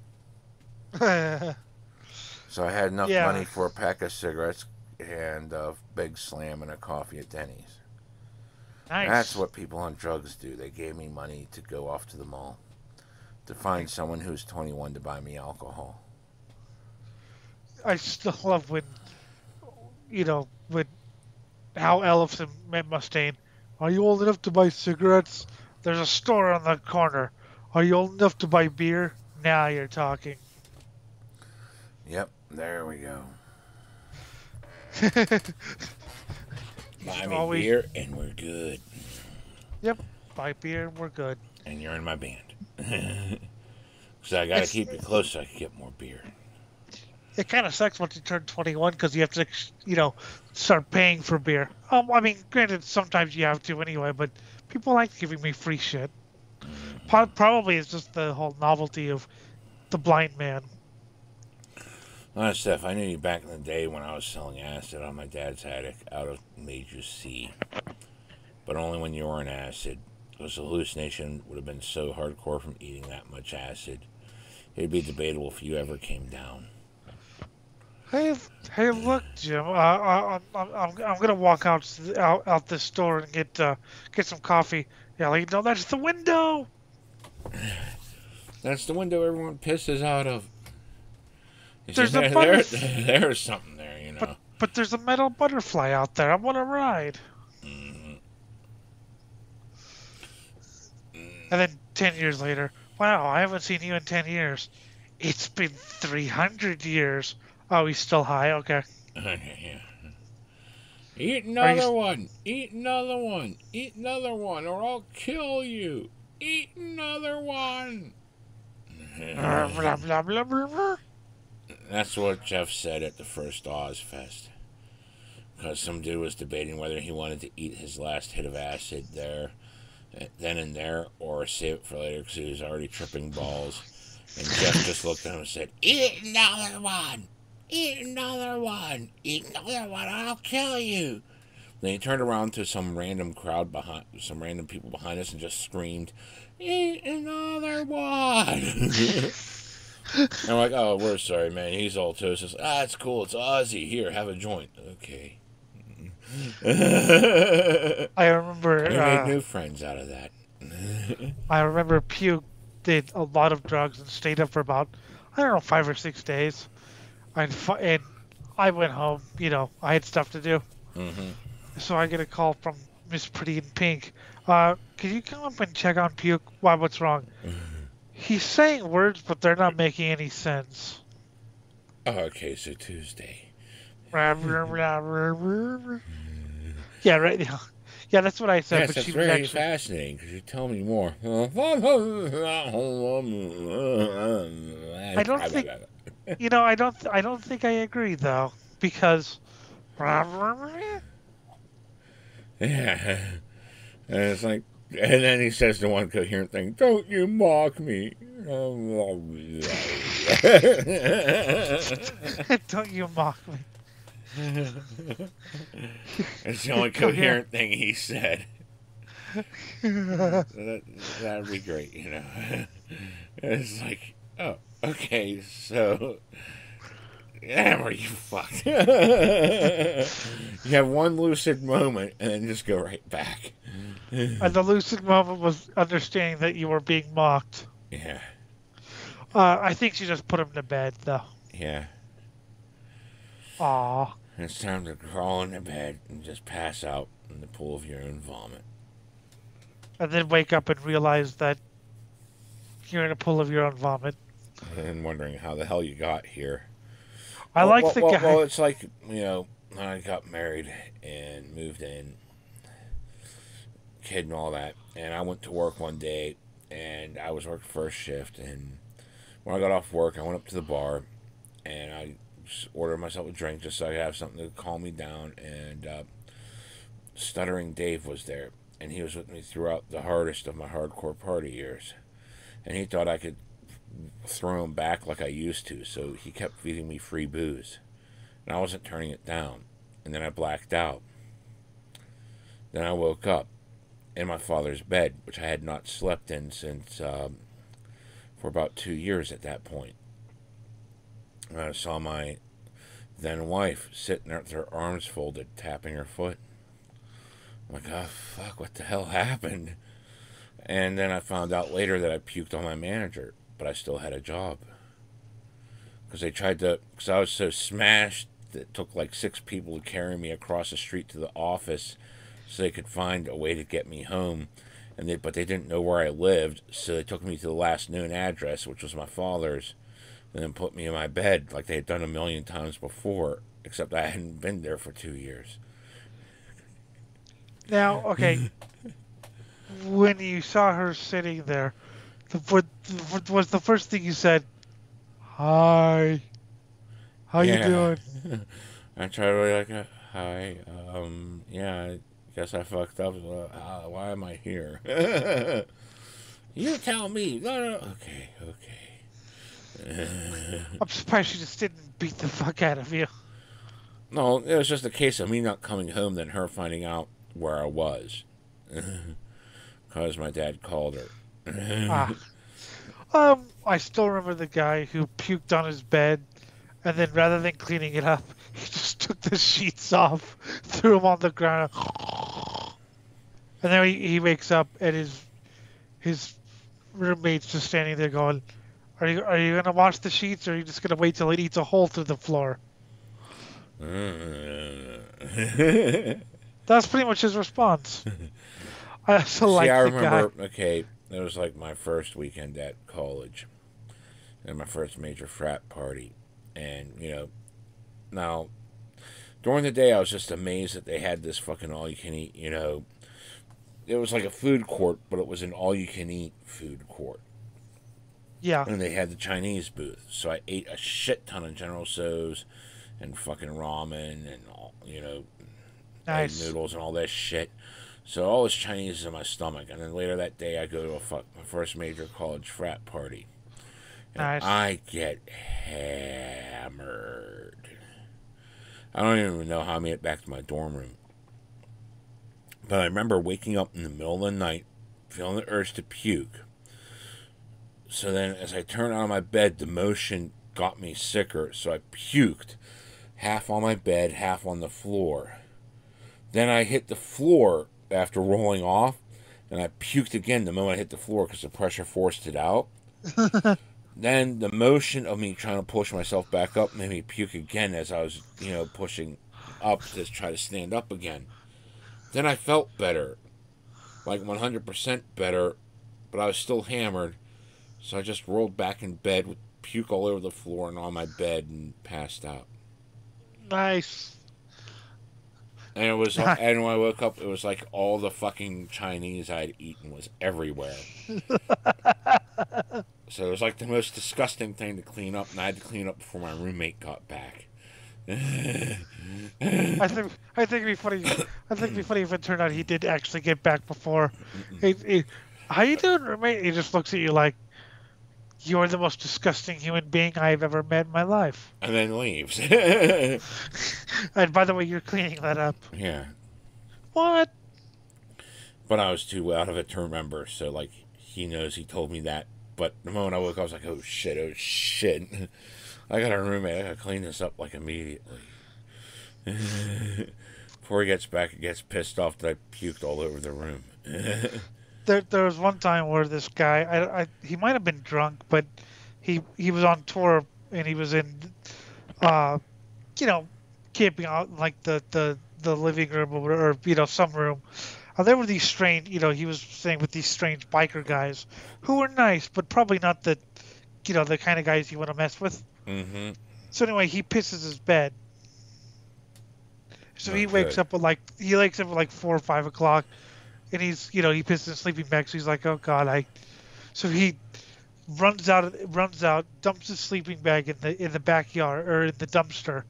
So I had enough money for a pack of cigarettes and a big slam and a coffee at Denny's.
Nice.
That's what people on drugs do. They gave me money to go off to the mall to find someone who's 21 to buy me alcohol.
I still love when, with Hal Ellis and Matt Mustaine. Are you old enough to buy cigarettes? There's a store on the corner. Are you old enough to buy beer? Now you're talking.
Yep, there we go. Buy me beer and we're good.
Yep, buy beer and we're good.
And you're in my band. So I gotta keep you close so I can get more beer.
It kind of sucks once you turn 21 because you have to, start paying for beer. I mean, granted, sometimes you have to anyway, but people like giving me free shit. Probably it's just the whole novelty of the blind man.
Honest Steph, I knew you back in the day when I was selling acid on my dad's attic out of Major C. But only when you were on acid. Because the hallucination would have been so hardcore from eating that much acid. It'd be debatable if you ever came down.
Hey, look, Jim. I'm gonna walk out this store and get some coffee. Yeah, that's the window.
That's the window everyone pisses out of.
There's
there's something there,
But there's a metal butterfly out there. I want to ride.
Mm-hmm.
And then 10 years later, wow, I haven't seen you in 10 years. It's been 300 years. Oh, he's still high. Okay.
Yeah. Eat
Are you
another one. Eat another one. Eat another one, or I'll kill you. Eat another one.
blah, blah, blah, blah, blah.
That's what Jeff said at the first Ozfest. Because some dude was debating whether he wanted to eat his last hit of acid there, then and there, or save it for later because he was already tripping balls. And Jeff just looked at him and said, "Eat another one! Eat another one! Eat another one, or I'll kill you!" Then he turned around to some random crowd behind, some random people behind us, and just screamed, "Eat another one!" And I'm like, "Oh, we're sorry, man. He's all toast." It's cool. It's Ozzy. Here, have a joint. Okay.
I
We made
remember.
new friends out of that.
I remember Puke did a lot of drugs and stayed up for about, I don't know, 5 or 6 days. And I went home. I had stuff to do.
Mm-hmm.
So I get a call from Miss Pretty in Pink. Could you come up and check on Puke? Why? What's wrong? He's saying words, but they're not making any sense.
Okay, so Tuesday.
Yeah, right now. Yeah, that's what I said.
Yes,
But
that's
she was
very
actually.
fascinating. Could you tell me more?
I don't think. I don't think I agree though, because.
Yeah. And it's like, and then he says the one coherent thing, "Don't you mock me."
Don't you mock me.
It's the only coherent thing he said. That'd be great, It's like, oh, okay, so yeah, were you fucked? You have one lucid moment and then just go right back.
And the lucid moment was understanding that you were being mocked.
Yeah.
I think she just put him to bed, though.
Yeah.
Aw.
It's time to crawl into bed and just pass out in the pool of your own vomit.
And then wake up and realize that you're in a pool of your own vomit.
And wondering how the hell you got here.
I like the guy.
Well, it's like, when I got married and moved in, kid and all that, and I went to work one day, and I was working first shift, and when I got off work, I went up to the bar, and I just ordered myself a drink just so I could have something to calm me down, and Stuttering Dave was there, and he was with me throughout the hardest of my hardcore party years, and he thought I could throw him back like I used to, so he kept feeding me free booze, and I wasn't turning it down, and then I blacked out. Then I woke up in my father's bed, which I had not slept in since for about 2 years at that point. And I saw my then wife sitting there with her arms folded, tapping her foot. I'm like, oh fuck, what the hell happened? And then I found out later that I puked on my manager, but I still had a job. Because I was so smashed that it took like 6 people to carry me across the street to the office so they could find a way to get me home. But they didn't know where I lived, so they took me to the last known address, which was my father's, and then put me in my bed like they had done a million times before, except I hadn't been there for 2 years.
Now, okay, when you saw her sitting there, what was the first thing you said? Hi. How you doing?
I tried really like, hi, yeah, I guess I fucked up. Why am I here? You tell me. No. Okay.
I'm surprised she just didn't beat the fuck out of you.
No, it was just a case of me not coming home, then her finding out where I was. Because my dad called her.
I still remember the guy who puked on his bed, and then rather than cleaning it up, he just took the sheets off, threw them on the ground, and then he wakes up and his roommate's just standing there going, Are you gonna wash the sheets, or are you just gonna wait till it eats a hole through the floor? That's pretty much his response. I also like the
remember,
guy.
okay, it was like my first weekend at college, and my first major frat party, and now During the day, I was just amazed that they had this fucking all-you-can-eat, you know. It was like a food court, but it was an all-you-can-eat food court.
Yeah.
And they had the Chinese booth. So I ate a shit ton of General Tso's and fucking ramen and, all, you know, egg noodles and all that shit. So all this Chinese is in my stomach. And then later that day, I go to my first major college frat party. And I get hammered. I don't even know how I made it back to my dorm room. But I remember waking up in the middle of the night, feeling the urge to puke. So then as I turned out of my bed, the motion got me sicker. So I puked, half on my bed, half on the floor. Then I hit the floor after rolling off, and I puked again the moment I hit the floor because the pressure forced it out. Then the motion of me trying to push myself back up made me puke again as I was, you know, pushing up to try to stand up again. Then I felt better, like 100% better, but I was still hammered, so I just rolled back in bed with puke all over the floor and on my bed and passed out.
Nice.
And it was, and when I woke up, it was like all the fucking Chinese I'd eaten was everywhere. So it was like the most disgusting thing to clean up, and I had to clean up before my roommate got back.
I think it'd be funny. I think it'd be funny if it turned out he did actually get back before. How you doing, roommate? He just looks at you like you're the most disgusting human being I've ever met in my life.
And then leaves.
And by the way, you're cleaning that up.
Yeah.
What?
But I was too out of it to remember, so like he knows he told me that. But the moment I woke up, I was like, oh shit. I got a roommate. I gotta clean this up like immediately. Before he gets back, he gets pissed off that I puked all over the room.
There was one time where this guy, he might have been drunk, but he was on tour and he was in, you know, camping out in like the living room or you know, some room. There were these strange, you know, he was staying with these strange biker guys who were nice, but probably not the, you know, the kind of guys you want to mess with.
Mm-hmm.
So anyway, he pisses his bed. So he wakes up at like 4 or 5 o'clock, and he's, you know, he pisses in sleeping bag. So he's like, oh God, So he runs out, dumps his sleeping bag in the backyard or in the dumpster.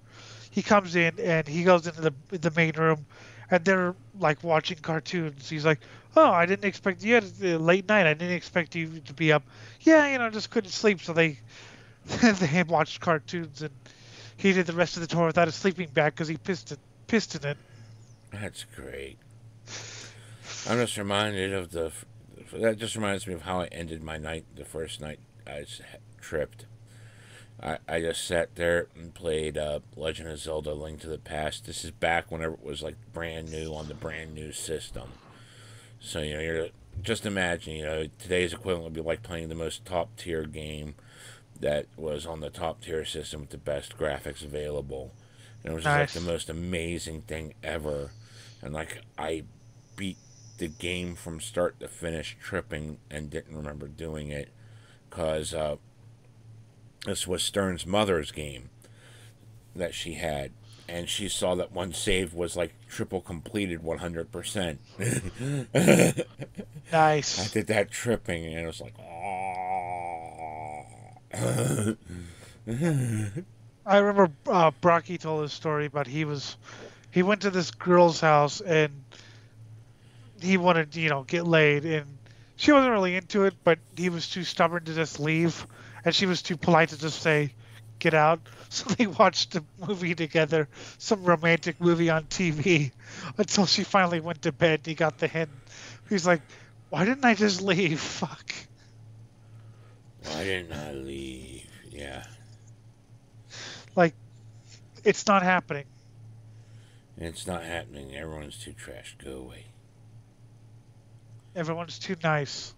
He comes in and he goes into the main room, and they're like watching cartoons. He's like, oh, I didn't expect you had a late night. I didn't expect you to be up. Yeah, you know, just couldn't sleep. So they had watched cartoons, and he did the rest of the tour without a sleeping bag because he pissed in it.
That's great. I'm just reminded of that just reminds me of how I ended my night, the first night I tripped. I just sat there and played Legend of Zelda: Link to the Past. This is back whenever it was like brand new on the brand new system. So, you know, you're just imagine, you know, today's equivalent would be like playing the most top tier game that was on the top tier system with the best graphics available. And it was just like the most amazing thing ever. And like I beat the game from start to finish tripping and didn't remember doing it because this was Stern's mother's game that she had. And she saw that one save was like triple completed 100%.
Nice.
I did that tripping and it was like, oh.
I remember Brocky told his story about he went to this girl's house and he wanted to, you know, get laid, and she wasn't really into it, but he was too stubborn to just leave, and she was too polite to just say, get out. So they watched a movie together, some romantic movie on TV, until she finally went to bed and he got the hint. He's like, why didn't I just leave? Fuck.
Why didn't I leave? Yeah.
Like, it's not happening.
It's not happening. Everyone's too trash. Go away.
Everyone's too nice.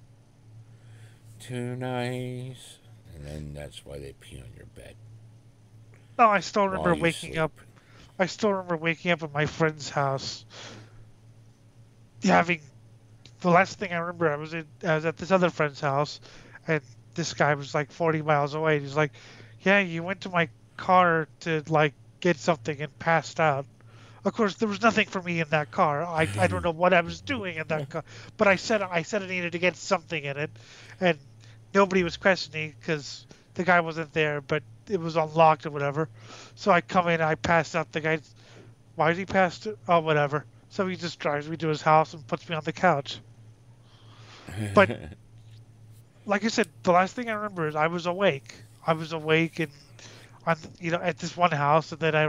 Too nice. And then that's why they pee on your bed.
No, I still remember waking up. I still remember waking up at my friend's house. The last thing I remember, I was at this other friend's house, and this guy was like 40 miles away. And he's like, yeah, you went to my car to like get something and passed out. Of course, there was nothing for me in that car. I don't know what I was doing in that car, but I said I needed to get something in it, and nobody was questioning because the guy wasn't there, but it was unlocked or whatever. So I come in, I pass out. The guy, why did he pass it? Oh, whatever. So he just drives me to his house and puts me on the couch. But like I said, the last thing I remember is I was awake. I was awake and at this one house, and then I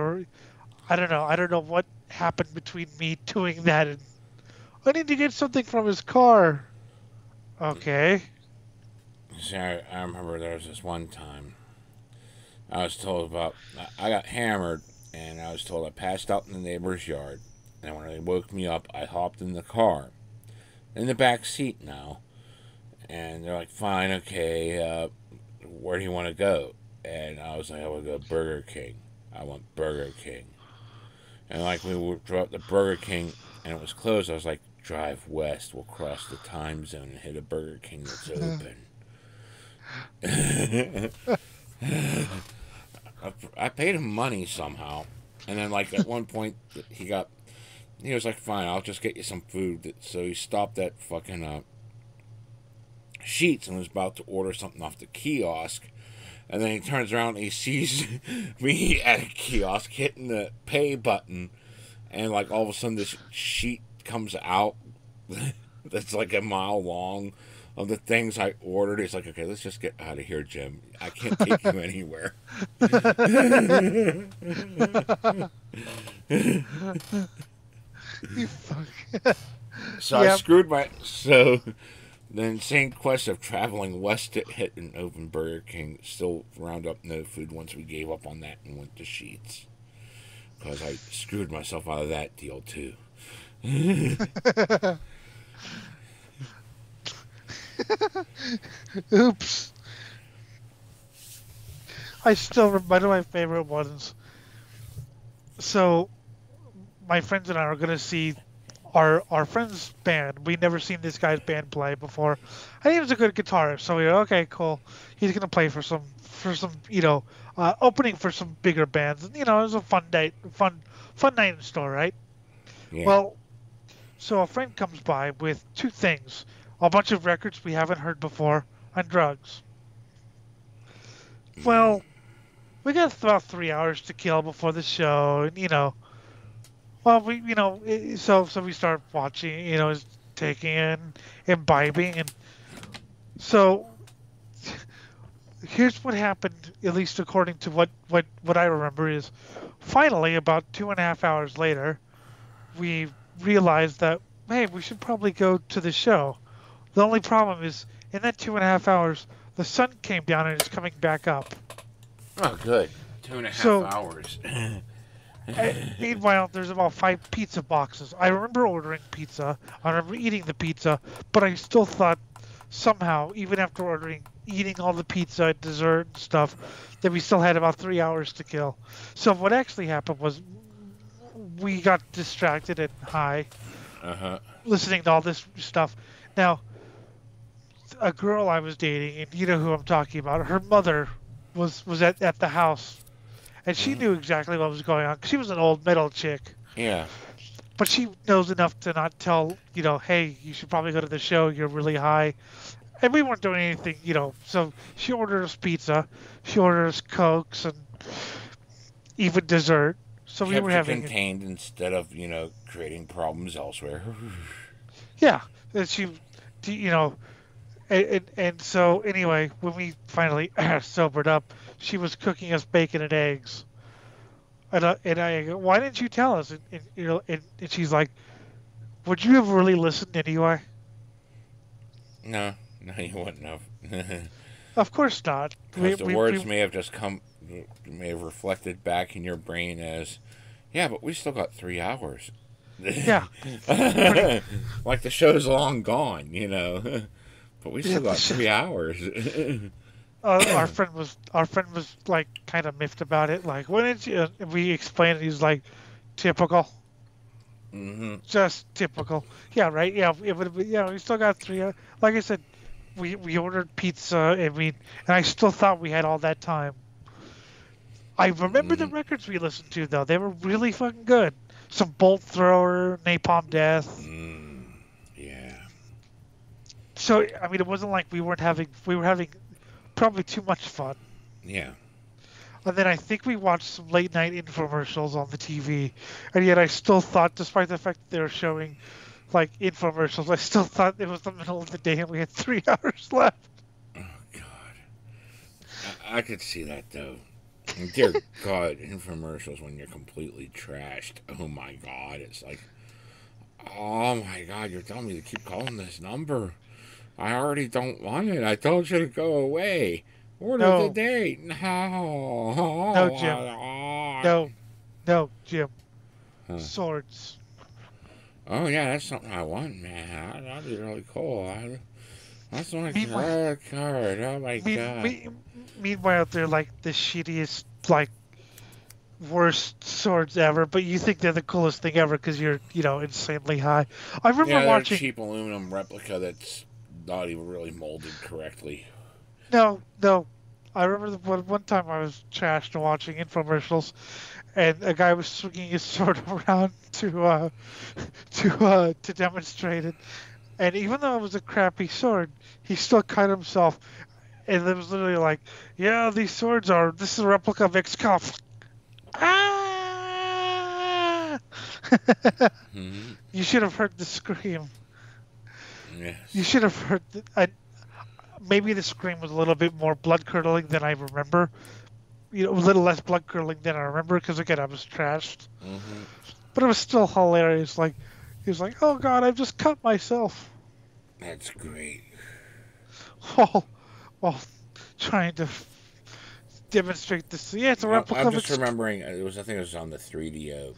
don't know. I don't know what happened between me doing that and I need to get something from his car. Okay.
See, I remember there was this one time I was told about. I got hammered, and I was told I passed out in the neighbor's yard. And when they woke me up, I hopped in the car, in the back seat now. And they're like, "Fine, okay. Where do you want to go?" And I was like, "I want to go Burger King. I want Burger King." And like we drove up to Burger King, and it was closed. I was like, "Drive west. We'll cross the time zone and hit a Burger King that's open." I paid him money somehow, and then like at one point he was like, "Fine, I'll just get you some food." So he stopped at fucking Sheets and was about to order something off the kiosk, and then he turns around and he sees me at a kiosk hitting the pay button, and like all of a sudden this sheet comes out that's like a mile long of the things I ordered. He's like, "Okay, let's just get out of here, Jim. I can't take you anywhere."
You fuck.
So I screwed so the insane quest of traveling west to hit an open Burger King still round up no food once we gave up on that and went to Sheets. Because I screwed myself out of that deal too.
Oops. I still remember one of my favorite ones. So, my friends and I are going to see our friend's band. We'd never seen this guy's band play before. And he was a good guitarist, so we were okay, cool. He's going to play for some opening for some bigger bands. And, it was a fun night in store, right?
Yeah.
Well, so a friend comes by with two things: a bunch of records we haven't heard before, and drugs. Well, we got about 3 hours to kill before the show, and so we start watching, taking in, imbibing, and so here's what happened, at least according to what I remember, is finally about 2.5 hours later, we realized that, hey, we should probably go to the show. The only problem is, in that 2.5 hours, the sun came down and it's coming back up.
Oh, good. 2.5 hours.
Meanwhile, there's about 5 pizza boxes. I remember ordering pizza. I remember eating the pizza, but I still thought somehow, even after eating all the pizza, dessert, and stuff, that we still had about 3 hours to kill. So what actually happened was we got distracted and high, listening to all this stuff. Now, a girl I was dating, and you know who I'm talking about, her mother was at the house. And she knew exactly what was going on. She was an old metal chick.
Yeah.
But she knows enough to not tell, hey, you should probably go to the show. You're really high. And we weren't doing anything, So she ordered us pizza. She ordered us Cokes and even dessert. So we were having
contained instead of, creating problems elsewhere.
Yeah. And she, and so anyway, when we finally sobered up, she was cooking us bacon and eggs. And I go, "Why didn't you tell us?" And she's like, "Would you have really listened anyway?"
No, you wouldn't have.
Of course not.
Because the words may have reflected back in your brain as, "Yeah, but we still got 3 hours."
Yeah.
Like the show's long gone, But we still got 3 hours.
Our friend was like kind of miffed about it. Like, "Why didn't you?" We explained it. He's like, "Typical." Just typical. Yeah, right. Yeah, it would. Yeah, we still got 3 hours. Like I said, we ordered pizza and I still thought we had all that time. I remember the records we listened to though. They were really fucking good. some bolt thrower, napalm death.
Yeah.
So I mean, it wasn't like we were having probably too much fun.
Yeah.
And then I think we watched some late night infomercials on the TV, and yet I still thought, despite the fact that they were showing like infomercials, I still thought it was the middle of the day and we had 3 hours left.
Oh God. I could see that though. And dear God, infomercials when you're completely trashed. Oh my God, it's like, oh my God, you're telling me to keep calling this number. I already don't want it. I told you to go away. Order the date. No.
No, Jim. No, Jim.
Huh.
Swords.
Oh yeah, that's something I want, man. That'd be really cool. That's my credit card. Oh my God.
Meanwhile, they're like the shittiest, like worst swords ever, but you think they're the coolest thing ever because you're, insanely high. I remember watching
a cheap aluminum replica that's not even really molded correctly.
No. I remember one time I was trashed and watching infomercials, and a guy was swinging his sword around to demonstrate it. And even though it was a crappy sword, he still cut himself. And it was literally like, yeah, this is a replica of XCOM. Ah!
Mm-hmm.
You should have heard the scream.
Yes.
You should have heard maybe the scream was a little bit more blood-curdling than I remember. A little less blood-curdling than I remember, because, again, I was trashed.
Mm-hmm.
But it was still hilarious. Like, he was like, oh, God, I've just cut myself.
That's great.
While trying to demonstrate this. Yeah, it's a replica.
I'm just remembering, I think it was on the 3DO.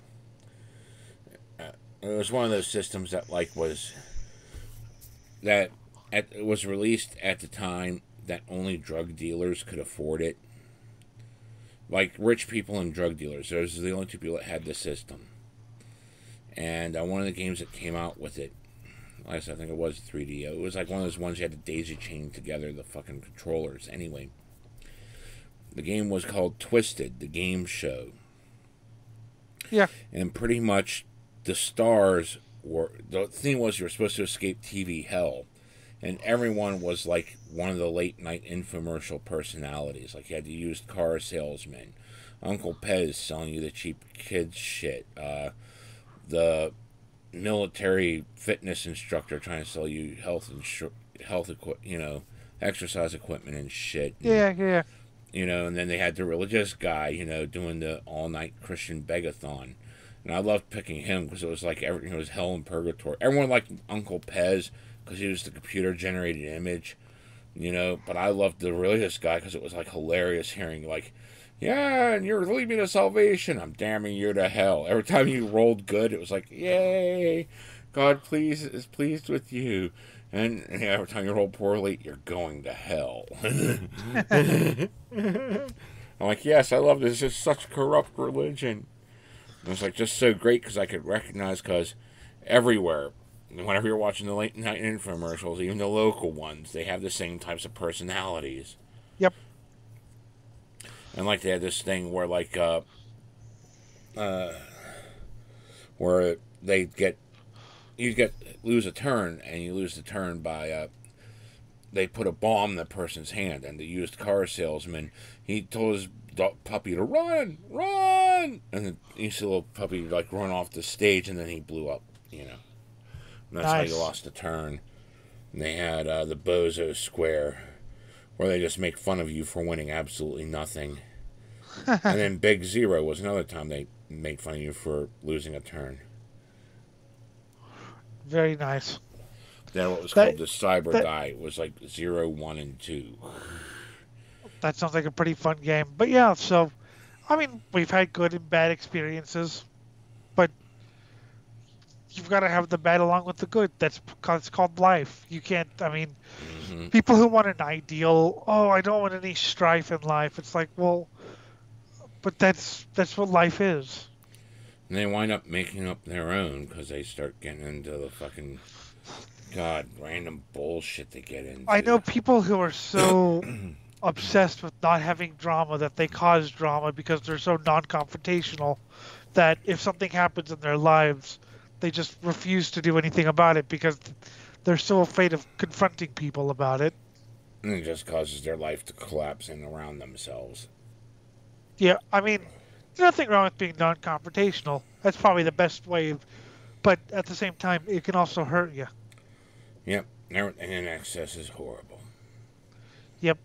It was one of those systems that, it was released at the time that only drug dealers could afford it. Like rich people and drug dealers. Those are the only two people that had the system. And one of the games that came out with it, I think it was 3DO. It was like one of those ones you had to daisy chain together the fucking controllers. Anyway, the game was called Twisted, the game show.
Yeah.
And pretty much the thing was you were supposed to escape TV hell. And everyone was like one of the late night infomercial personalities. Like you had the used car salesman, Uncle Pez selling you the cheap kids shit, the military fitness instructor trying to sell you exercise equipment and shit.
Yeah.
And then they had the religious guy, doing the all night Christian begathon. And I loved picking him because it was like everything was hell and purgatory. Everyone liked Uncle Pez because he was the computer-generated image, But I loved the religious guy because it was, like, hilarious hearing, like, yeah, and you're leading me to salvation. I'm damning you to hell. Every time you rolled good, it was like, yay, God is pleased with you. And every time you roll poorly, you're going to hell. I'm like, yes, I love this. It's such corrupt religion. And it's, like, just so great because I could recognize because everywhere, whenever you're watching the late night infomercials, even the local ones, they have the same types of personalities.
Yep.
And like they had this thing where where you lose a turn, and you lose the turn by they put a bomb in the person's hand, and the used car salesman, he told his puppy to run, and then you see the little puppy like run off the stage, and then he blew up. And that's
nice.
how you lost a turn. And they had the Bozo Square, where they just make fun of you for winning absolutely nothing. And then Big Zero was another time they made fun of you for losing a turn.
Very nice.
Then what was called the Cyber Die was like 0, 1, and 2.
That sounds like a pretty fun game. But yeah, so, I mean, we've had good and bad experiences, but you've got to have the bad along with the good. It's called life. You can't, people who want an ideal, I don't want any strife in life. It's like, well, but that's what life is.
And they wind up making up their own because they start getting into the fucking, random bullshit they get into.
I know people who are so obsessed with not having drama that they cause drama because they're so non-confrontational. that if something happens in their lives, they just refuse to do anything about it because they're so afraid of confronting people about it.
And it just causes their life to collapse in around themselves.
Yeah, I mean, there's nothing wrong with being non-confrontational. That's probably the best way of, but at the same time, it can also hurt you.
Yep, everything in excess is horrible.
Yep.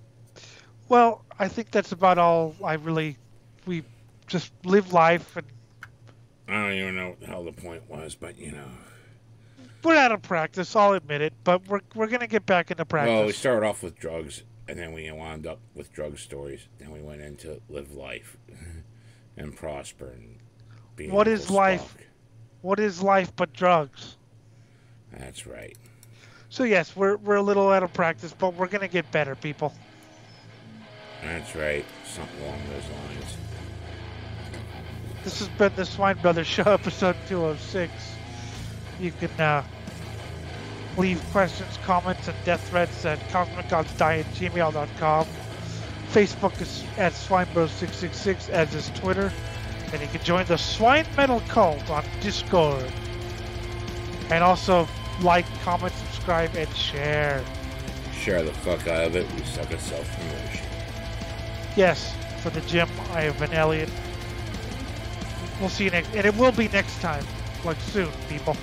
Well, I think that's about all we just live life, and
I don't even know what the hell the point was, but you know.
we're out of practice, I'll admit it, but we're going to get back into practice.
Well, we started off with drugs, and then we wound up with drug stories. Then we went into live life and prosper and be
What is life? What is life but drugs?
That's right.
So yes, we're a little out of practice, but we're going to get better, people.
That's right. Something along those lines.
This has been the Swine Brothers Show, episode 206. You can leave questions, comments, and death threats at cosmicgodsdie@gmail.com. Facebook is at SwineBros666, as is Twitter. And you can join the Swine Metal Cult on Discord. And also like, comment, subscribe, and share.
Share the fuck out of it. We suck at self-promotion.
Yes, for the Jim, I have been Elliot. We'll see you next, and it will be next time, like soon, people.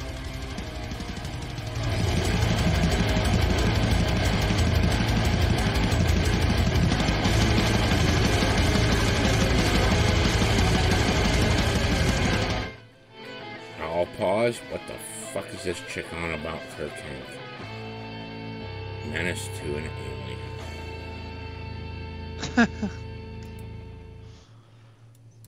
I'll pause. What the fuck is this chick on about her tank? Menace to an alien.